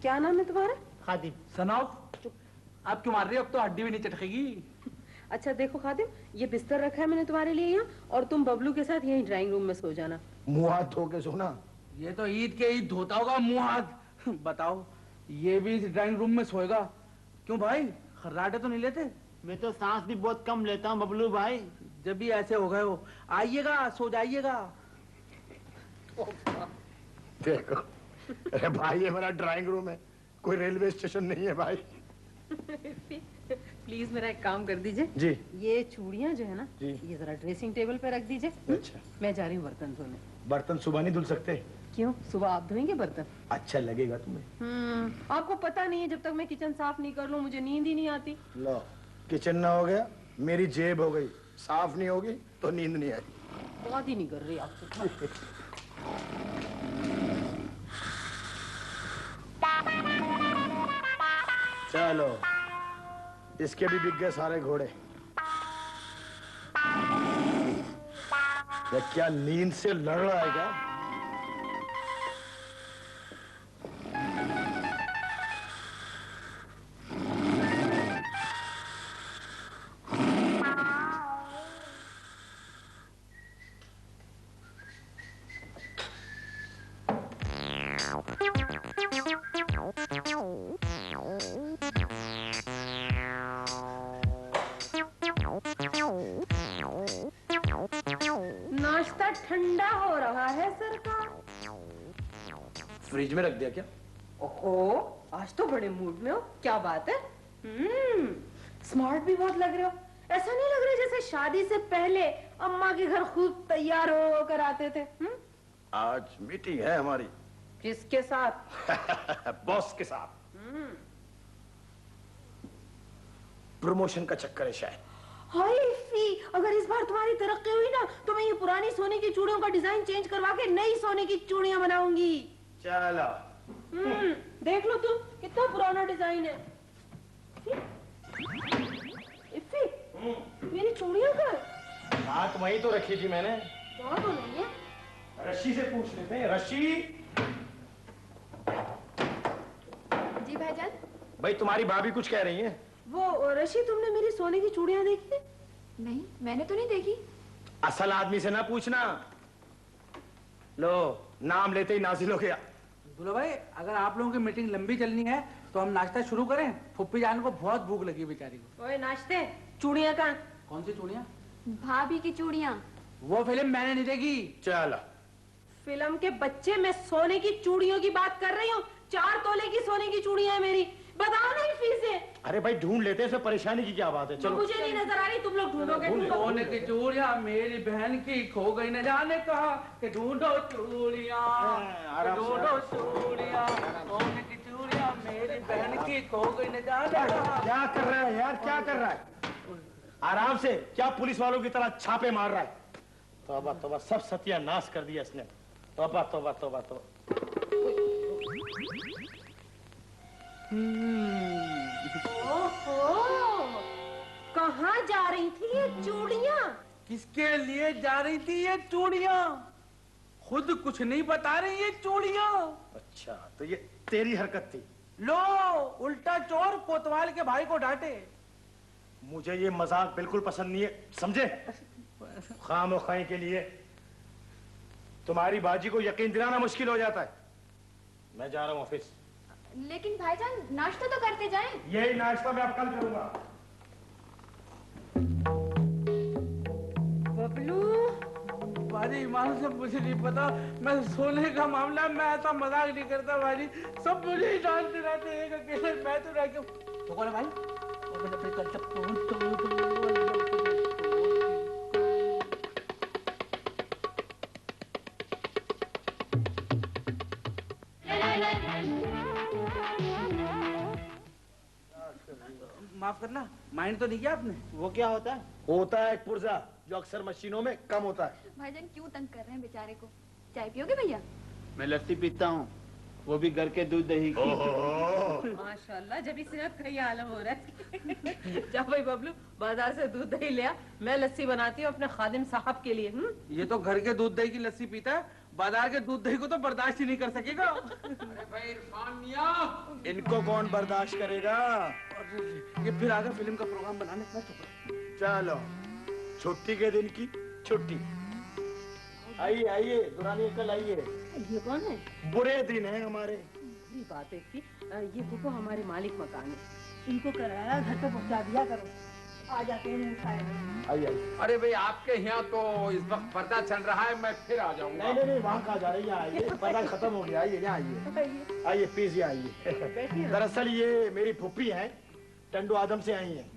क्या नाम है तुम्हारा? खादिम। सनाओ आप क्यों मार रही हो? अब तो हड्डी भी नहीं चटकेगी। अच्छा देखो खादिम, ये बिस्तर रखा है मैंने तुम्हारे लिए यहाँ, और तुम बबलू के साथ यहीं ड्राइंग रूम में सो जाना। मुंह हाथ धो के सोना। ये तो ईद के ईद धोता होगा मुंह हाथ। बताओ ये भी इस ड्राइंग रूम में सोएगा? क्यों भाई, खर्राटे तो नहीं लेते? मैं तो सांस भी बहुत कम लेता हूँ बबलू भाई। जब भी ऐसे हो गए हो, आइएगा सो जाइएगा। देखो अरे भाई, ये मेरा ड्राइंग रूम है, कोई रेलवे स्टेशन नहीं है भाई। प्लीज मेरा एक काम कर दीजिए जी। ये चूड़ियाँ जो है ना जी। ये जरा ड्रेसिंग टेबल पे रख दीजिए। अच्छा। मैं जा रही हूँ बर्तन धोने। बर्तन सुबह नहीं धुल सकते? क्यों, सुबह आप धोएंगे बर्तन? अच्छा लगेगा तुम्हें। आपको पता नहीं है जब तक मैं किचन साफ नहीं कर लूँ मुझे नींद ही नहीं आती। लो, किचन ना हो गया, मेरी जेब हो गई, साफ नहीं होगी तो नींद नहीं आई। बात ही नहीं कर रही आपसे। चलो, इसके भी बिक गए सारे घोड़े। ये क्या नींद से लड़ रहा है क्या? नाश्ता ठंडा हो रहा है सरकार। फ्रिज में रख दिया क्या? ओहो, आज तो बड़े मूड में हो, क्या बात है? स्मार्ट भी बहुत लग रहे हो। ऐसा नहीं लग रहा जैसे शादी से पहले अम्मा के घर खूब तैयार होकर आते थे। आज मीटिंग है हमारी। किसके साथ? बॉस के साथ। प्रमोशन का चक्कर है शायद। हाय फी, अगर इस बार तुम्हारी तरक्की हुई ना तो मैं ये पुरानी सोने की चूड़ियों का डिजाइन चेंज करवा के नई सोने की चूड़ियां बनाऊंगी। चलो। देख लो तुम, कितना पुराना डिजाइन है। इफ़ी, मेरी चूड़ियां कहाँ? बात वहीं तो रखी थी मैंने। वहाँ तो नहीं है। रश्मि से पूछ लेते हैं। रश्मि। जी भाईजान। भाई तुम्हारी भाभी कुछ कह रही है। वो रशी, तुमने मेरी सोने की चूड़ियां देखी? नहीं, मैंने तो नहीं देखी। असल आदमी से ना पूछना। लो, नाम लेते ही नाजिल हो गया। दूल्हा भाई, अगर आप लोगों की मीटिंग लंबी चलनी है तो हम नाश्ता शुरू करें। फुप्पी जान को बहुत भूख लगी बेचारी को। ओए नाश्ते, चूड़ियां कहाँ? कौन सी चूड़ियां? भाभी की चूड़ियां। वो फिल्म मैंने नहीं देखी। चलो। फिल्म के बच्चे, मैं सोने की चूड़ियों की बात कर रही हूँ। 4 तोले की सोने की चूड़ियां है मेरी। बताओ ना इफ़ी से। अरे भाई ढूंढ लेते हैं, इसमें परेशानी की क्या बात है? चलो। मुझे नहीं नजर आ रही, तुम लोग ढूंढोगे। सोने की चूड़ियां मेरी बहन की खो गई, न जाने कहा कि ढूंढो चूड़ियां, ढूंढो चूड़ियां। सोने की चूड़ियां मेरी बहन की खो गई, न जाने कहा। क्या कर रहा है यार, क्या कर रहा है? आराम से, क्या पुलिस वालों की तरह छापे मार रहा है? तौबा तौबा, सब सत्यानाश कर दिया इसने। तौबा तौबा तौबा तौबा। ओहो, कहाँ जा रही थी ये चूड़ियां? किसके लिए जा रही थी ये चूड़ियां? खुद कुछ नहीं बता रही ये चूड़ियां। अच्छा, तो ये तेरी हरकत थी? लो, उल्टा चोर कोतवाल के भाई को डांटे। मुझे ये मजाक बिल्कुल पसंद नहीं है, समझे? खामोखाई के लिए तुम्हारी बाजी को यकीन दिलाना मुश्किल हो जाता है। मैं जा रहा हूँ ऑफिस। लेकिन भाईजान, नाश्ता तो करते जाएं। यही नाश्ता मैं अब कल करूंगा। बबलू, भाजी ईमान से मुझे नहीं पता, मैं सोने का मामला, मैं ऐसा मजाक नहीं करता भाजी। सब मुझे ही जानते रहते हैं अकेले, मैं तो रह क्यों तो कौन है भाई? माफ करना, माइंड तो नहीं किया आपने? वो क्या होता है? होता है एक पुर्जा जो अक्सर मशीनों में कम होता है। भाईजान क्यों तंग कर रहे हैं बेचारे को? चाय पियोगे भैया? मैं लस्सी पीता हूँ, वो भी घर के दूध दही की। माशाल्लाह, जब इस सेहत का ये आलम हो रहा है। जा भाई बबलू, बाजार से दूध दही ले आ, मैं लस्सी बनाती हूँ अपने खादिम साहब के लिए। ये तो घर के दूध दही की लस्सी पीता है, बाजार के दूध दही को तो बर्दाश्त ही नहीं कर सकेगा। अरे भाई इरफान मियां, इनको कौन बर्दाश्त करेगा? ये फिर आगे फिल्म का प्रोग्राम बनाने का चलो, छुट्टी के दिन की छुट्टी। आइए आइए दुरानी अंकल आइए। ये कौन है? बुरे दिन है हमारे। बुरी बात है कि ये बुको हमारे मालिक मकान है, इनको कराया घर पे पहुंचा दिया करो। आ जाते हैं। आइए आइए। अरे भाई आपके यहाँ तो इस वक्त पर्दा चल रहा है, मैं फिर आ जाऊंगा। नहीं नहीं नहीं, वहाँ कहाँ जा रही है? आइए, पर्दा खत्म हो गया। आइए यहाँ आइए। आइए प्लीज आइए। दरअसल ये मेरी फूफी हैं, टंडू आदम से आई हैं।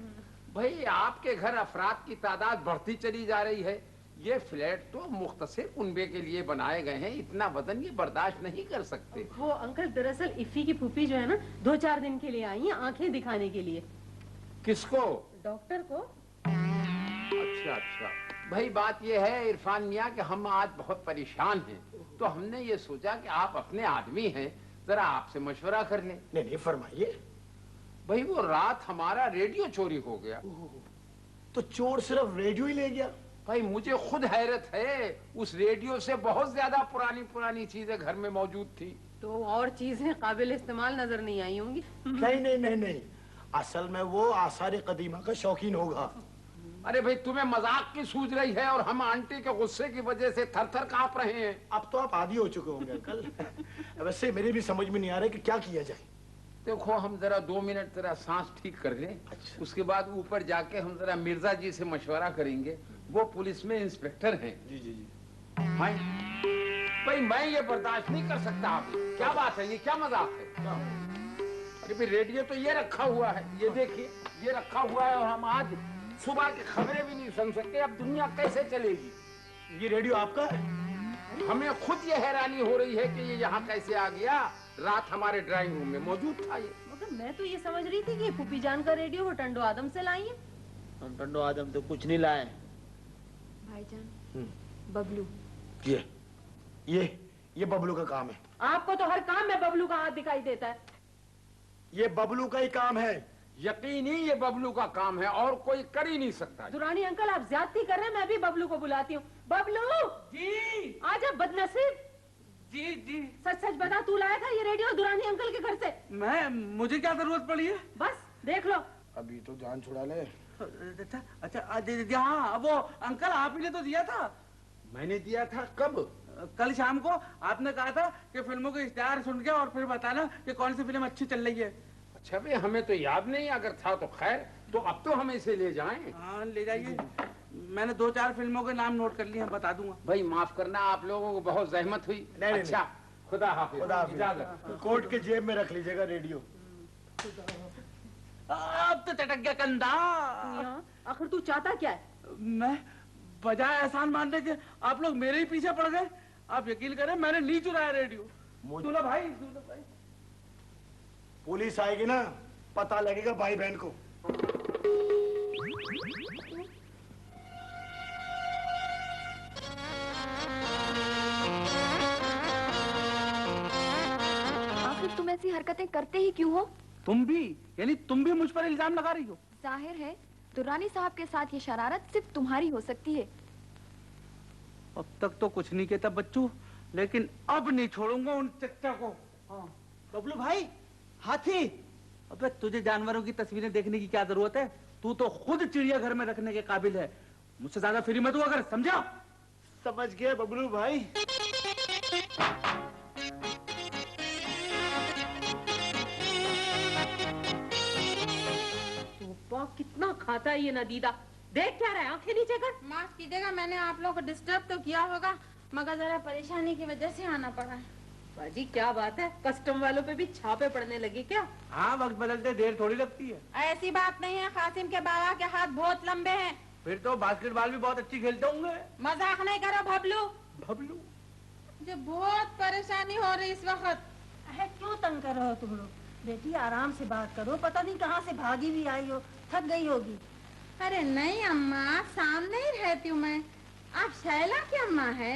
भाई आपके घर अफराद की तादाद बढ़ती चली जा रही है। ये फ्लैट तो मुख्तसर कुनबे के लिए बनाए गए हैं, इतना वजन ये बर्दाश्त नहीं कर सकते। वो अंकल दरअसल इफ़ी की फूफी जो है ना 2-4 दिन के लिए आई है आंखें दिखाने के लिए। किसको? डॉक्टर को। अच्छा अच्छा। भाई बात ये है इरफान मियाँ कि हम आज बहुत परेशान हैं, तो हमने ये सोचा कि आप अपने आदमी हैं, जरा आपसे मशवरा कर लें। नहीं फरमाइए। भाई वो रात हमारा रेडियो चोरी हो गया। तो चोर सिर्फ रेडियो ही ले गया? भाई मुझे खुद हैरत है, उस रेडियो से बहुत ज्यादा पुरानी पुरानी चीजें घर में मौजूद थी। तो और चीजें काबिल इस्तेमाल नजर नहीं आई होंगी। नहीं, असल में वो आसार कदीमा का शौकीन होगा। अरे भाई तुम्हें मजाक की सूझ रही है और हम आंटी के गुस्से की वजह से थर थर कांप रहे हैं। अब तो आप आदी हो चुके होंगे अंकल। वैसे मेरे भी समझ में नहीं आ रहा कि क्या किया जाए। देखो हम जरा 2 मिनट जरा सांस ठीक कर लें। अच्छा। उसके बाद ऊपर जाके हम जरा मिर्जा जी से मशवरा करेंगे, वो पुलिस में इंस्पेक्टर हैं। जी। हाँ भाई मैं ये बर्दाश्त नहीं कर सकता। आप क्या बात है, ये क्या मजाक है? अरे भाई रेडियो तो ये रखा हुआ है, ये देखिए ये रखा हुआ है, और हम आज सुबह की खबरें भी नहीं सुन सकते। अब दुनिया कैसे चलेगी? ये रेडियो आपका है? हमें खुद ये हैरानी हो रही है कि ये यहाँ कैसे आ गया। रात हमारे ड्राइंग रूम में मौजूद था ये। मगर मैं तो ये समझ रही थी कि फूफी जान का रेडियो वो टंडो आदम से लाई है। हम टंडो आदम तो कुछ नहीं लाए भाईजान। बबलू। ये बबलू का काम है। आपको तो हर काम में बबलू का हाथ दिखाई देता है। ये बबलू का ही काम है। यकीनी ये बबलू का काम है, और कोई कर ही नहीं सकता। दुरानी अंकल आप ज्यादती कर रहे हैं, मैं भी बबलू को बुलाती हूँ। बबलू जी। आजा बदनसीब। जी। सच बता, तू लाया था ये रेडियो दुरानी अंकल के घर से? मुझे क्या जरूरत पड़ी है? बस देख लो। अभी तो जान छुड़ा ले। अच्छा हाँ, वो अंकल आप ही ने तो दिया था। मैंने दिया था? कब? कल शाम को आपने कहा था कि फिल्मों के इश्तेहार सुन के और फिर बताना कि कौन सी फिल्म अच्छी चल रही है। अच्छा भाई हमें तो याद नहीं, अगर था तो खैर। तो अब तो हम इसे ले जाएं। हाँ ले जाइए। मैंने 2-4 फिल्मों के नाम नोट कर लिए हैं, बता दूंगा। भाई माफ करना, आप लोगों को बहुत जहमत हुई। अच्छा खुदा हाफिज। इजाजत। कोट के जेब में रख लीजिएगा रेडियो। अब तो चटक गया कंधा। आखिर तू चाहता क्या है? मैं बजाय एहसान मानने के आप लोग मेरे ही पीछे पड़ गए। आप यकीन करें मैंने नहीं चुराया रेडियो। दूल्हा भाई पुलिस आएगी ना, पता लगेगा भाई बहन को। आखिर तुम ऐसी हरकतें करते ही क्यों हो? तुम भी, यानी तुम भी मुझ पर इल्जाम लगा रही हो? जाहिर है दुरानी साहब के साथ ये शरारत सिर्फ तुम्हारी हो सकती है। अब तक तो कुछ नहीं कहता बच्चू, लेकिन अब नहीं छोड़ूंगा उन चच्चा को। हाँ। बबलू भाई, हाथी। अबे तुझे जानवरों की तस्वीरें देखने की क्या जरूरत है? तू तो खुद चिड़ियाघर में रखने के काबिल है। मुझसे ज्यादा फ्री मत हुआ कर, समझा? समझ गए बबलू भाई। कितना खाता है ये नदीदा। देख क्या रहा है, आंखें नीचे कर। माफ कीजिएगा, मैंने आप लोगों को डिस्टर्ब तो किया होगा, मगर जरा परेशानी की वजह से आना पड़ा है। बाजी क्या बात है, कस्टम वालों पे भी छापे पड़ने लगे क्या? हाँ, वक्त बदलते देर थोड़ी लगती है। ऐसी बात नहीं है, कासिम के बाबा के हाथ बहुत लंबे हैं। फिर तो बास्केटबॉल भी बहुत अच्छी खेलते होंगे। मजाक नहीं करो भबलू। भबलू मुझे बहुत परेशानी हो रही इस वक्त। क्यों तंग कर रहे हो तुम लोग? बेटी आराम से बात करो, पता नहीं कहाँ से भागी भी आई हो, थक गई होगी। अरे नहीं अम्मा, सामने ही रहती हूँ मैं। आप शैला की अम्मा है?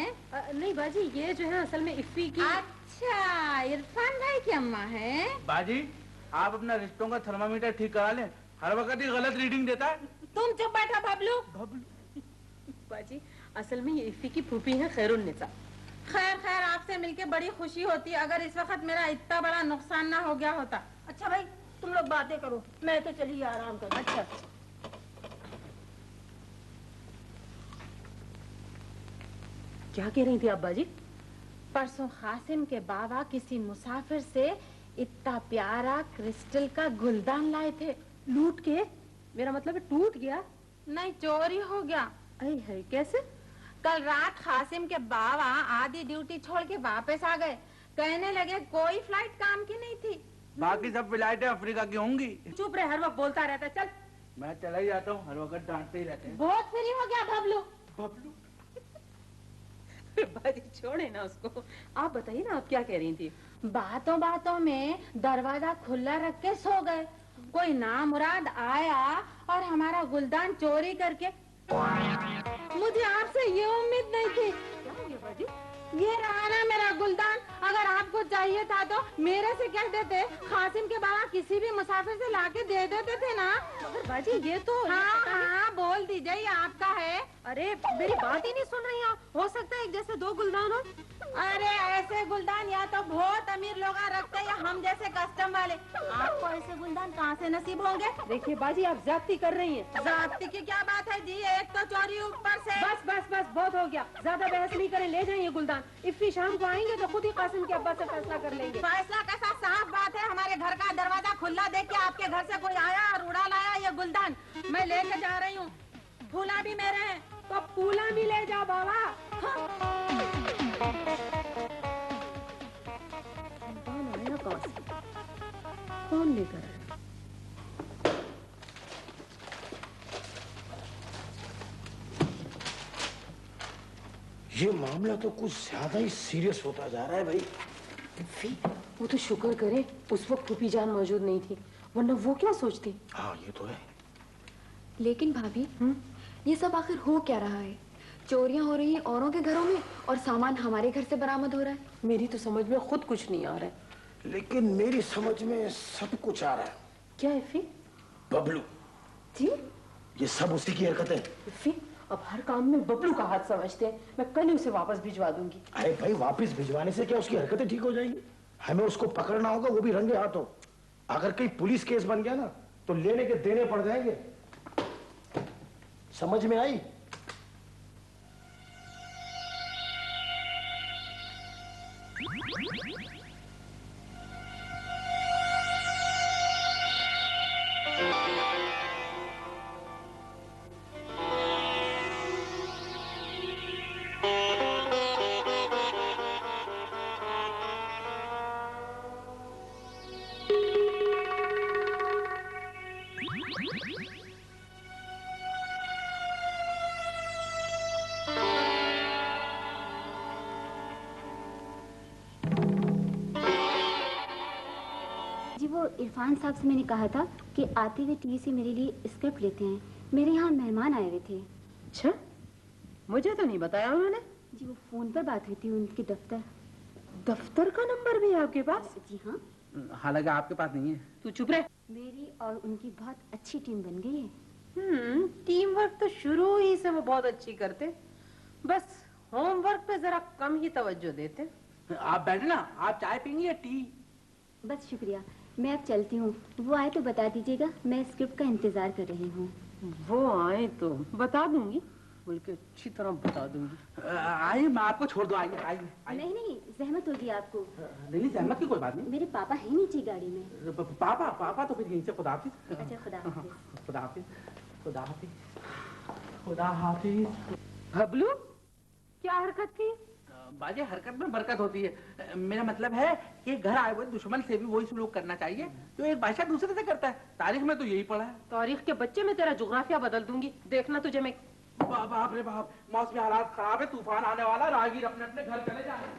नहीं बाजी, ये जो है असल में इफ्फी की। अच्छा, इरफान भाई की अम्मा है। बाजी आप अपना रिश्तों का थर्मामीटर ठीक करा लें, हर वक्त ही गलत रीडिंग देता है। तुम चुप बैठो भबलू। बाजी असल में ये इफ्फी की फूफी है खैरुन्निसा। खैर आपसे मिलके बड़ी खुशी होती, अगर इस वक्त मेरा इतना बड़ा नुकसान ना हो गया होता। अच्छा भाई तुम लोग बातें करो, मैं तो चली आराम करूं। अच्छा क्या कह रही थी आप बाजी? परसों कासिम के बाबा किसी मुसाफिर से इतना प्यारा क्रिस्टल का गुलदान लाए थे। लूट के? मेरा मतलब है टूट गया? नहीं, चोरी हो गया। अरे कैसे? कल रात कासिम के बाबा आधी ड्यूटी छोड़ के वापस आ गए। कहने लगे कोई फ्लाइट काम की नहीं थी। बाकी सब फ्लाइटें अफ्रीका की होंगी। चुप रहे, हर वक्त बोलता रहता है। चल मैं चला ही जाता हूँ, हर वक्त डांटते ही रहते हैं। बहुत फ्री हो गया बबलू। बबलू बाजी छोड़े ना उसको, आप बताइए ना, आप क्या कह रही थी? बातों बातों में दरवाजा खुला रख के सो गए। कोई नामुराद आया और हमारा गुलदान चोरी करके। मुझे आपसे ये उम्मीद नहीं थी। क्या हो गया बाजी? ये रहा ना मेरा गुलदान, अगर आपको चाहिए था तो मेरे से कह देते, कासिम के बाबा किसी भी मुसाफिर से लाके दे देते थे ना। मगर बाजी ये तो हाँ, बोल दीजिए ये आपका है। अरे मेरी बात ही नहीं सुन रही आप। हो सकता है एक जैसे दो गुलदान हो। अरे ऐसे गुलदान या तो बहुत अमीर लोग रखते हैं या हम जैसे कस्टम वाले। आपको ऐसे गुलदान कहाँ से नसीब होंगे? देखिए बाजी, आप ज्यादती कर रही हैं। ज्यादती की क्या बात है जी, एक तो चोरी ऊपर से। बस बस बस, बहुत हो गया, ज्यादा बहस नहीं करें, ले जाइए गुलदान। इफ्फी शाम को आएंगे तो खुद ही कासिम के अब्बा से फैसला कर लेंगे। फैसला कैसा, साफ बात है, हमारे घर का दरवाजा खुला देख के आपके घर से कोई आया और उड़ा लाया ये गुलदान। मैं लेके जा रही हूँ, फूला भी मेरे हैं तो फूला भी ले जाओ बाबा। कौन लेकर आया? ये मामला तो कुछ ज्यादा ही सीरियस होता जा रहा है भाई। इफ्फी, वो तो शुक्र करे उस वक्त फूफी जान मौजूद नहीं थी, वरना वो क्या सोचती। हाँ ये तो है। लेकिन भाभी, ये सब आखिर हो क्या रहा है? चोरियां हो रही हैं औरों के घरों में और सामान हमारे घर से बरामद हो रहा है। मेरी तो समझ में खुद कुछ नहीं आ रहा है। लेकिन मेरी समझ में सब कुछ आ रहा है। क्या इफ्फी? बबलू जी, ये सब उसी की हरकत है। इफ्फी, अब हर काम में बबलू का हाथ समझते हैं। मैं कल ही उसे वापस भिजवा दूंगी। अरे भाई, वापस भिजवाने से क्या उसकी हरकतें ठीक हो जाएंगी? हमें उसको पकड़ना होगा, वो भी रंगे हाथों। अगर कहीं पुलिस केस बन गया ना तो लेने के देने पड़ जाएंगे। समझ में आई? इरफान साहब से मैंने कहा था कि आते हुए टीवी से मेरे लिए स्क्रिप्ट लेते हैं। मेरे यहाँ मेहमान आए हुए थे। अच्छा, मुझे तो नहीं बताया उन्होंने। जी वो फोन पर बात हुई थी उनके दफ्तर। दफ्तर का नंबर भी है आपके पास? जी हाँ। हालांकि आपके पास नहीं है। तू चुप रह। मेरी और उनकी बहुत अच्छी टीम बन गई है। टीम वर्क तो शुरू ही से वो बहुत अच्छी करते, बस होमवर्क पे जरा कम ही तवज्जो देते। आप बैठे ना, आप चाय पीएंगे या टी? बस शुक्रिया, मैं अब चलती हूँ। वो आए तो बता दीजिएगा, मैं स्क्रिप्ट का इंतजार कर रही हूँ। वो आए तो बता दूंगी, बल्कि अच्छी तरह बता दूंगी। आइए, मैं आपको छोड़ दूं। आइए आइए। नहीं नहीं, जहमत होगी आपको। नहीं, जहमत की कोई बात नहीं। मेरे पापा है नीचे गाड़ी में। पापा तो फिर यहीं से। खुदा हाफिज। अच्छा, खुदा हाफिज। खुदा हाफिज। खुदा हाफिज। खुदा हाफिज। बबलू, क्या हरकत थी? बाजे, हरकत में बरकत होती है। मेरा मतलब है कि घर आए हुए दुश्मन से भी वही सलूक करना चाहिए जो एक बादशाह दूसरे से करता है। तारीख में तो यही पढ़ा है। तारीख के बच्चे में तेरा जुग्राफिया बदल दूंगी, देखना तुझे मैं। बाप रे बाप, मौसमी हालात खराब है, तूफान आने वाला, राहगीर अपने अपने घर चले जाए।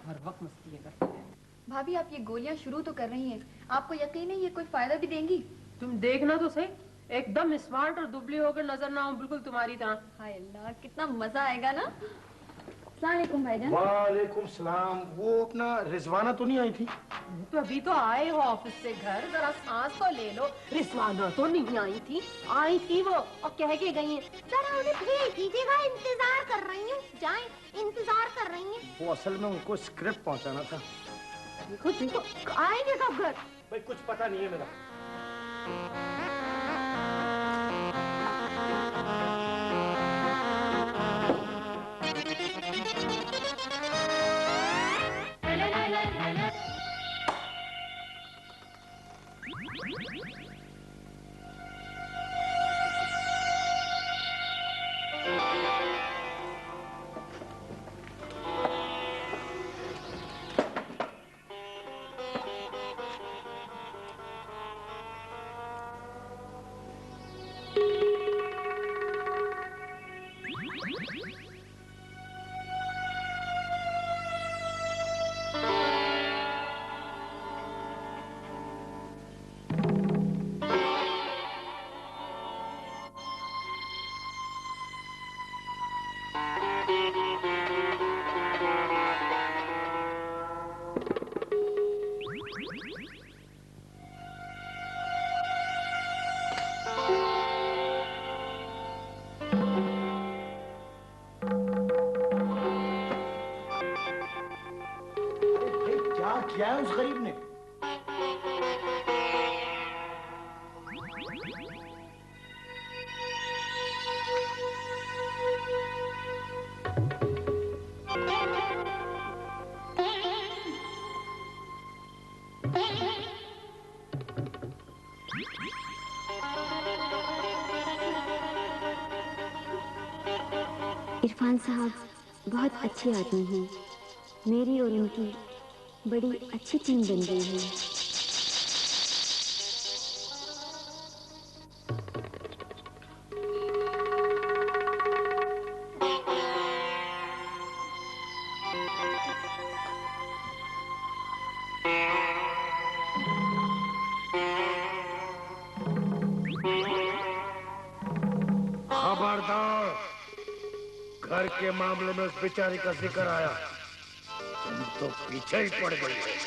हर वक्त मस्ती करते हैं। भाभी, आप ये गोलियां शुरू तो कर रही हैं, आपको यकीन है ये कोई फायदा भी देंगी? तुम देखना तो सही, एकदम स्मार्ट और दुबली होकर नजर ना हो, बिल्कुल तुम्हारी तरह। हाय अल्लाह, कितना मजा आएगा ना। अस्सलामुअलैकुम भाईजान। वालेकुम सलाम। वो अपना रिजवाना तो नहीं आई थी? तो अभी तो आए हो ऑफिस से घर, जरा सांस तो ले लो। रिजवाना तो नहीं आई थी, आई थी वो और कह के गई है। जरा उन्हें भेज दीजिएगा, इंतजार कर रही हूँ। जाएं, इंतजार कर रही हैं। वो असल में उनको स्क्रिप्ट पहुंचाना था। देखो देखो, आएंगे कब घर? भाई कुछ पता नहीं है मेरा। क्या किया है उस गरीब ने? इरफान साहब बहुत अच्छे आदमी हैं। मेरी और उनकी बड़ी अच्छी टीम बन गई है। खबरदार, घर के मामले में उस बेचारी का जिक्र आया तुम तो पीछे ही पड़ गई है।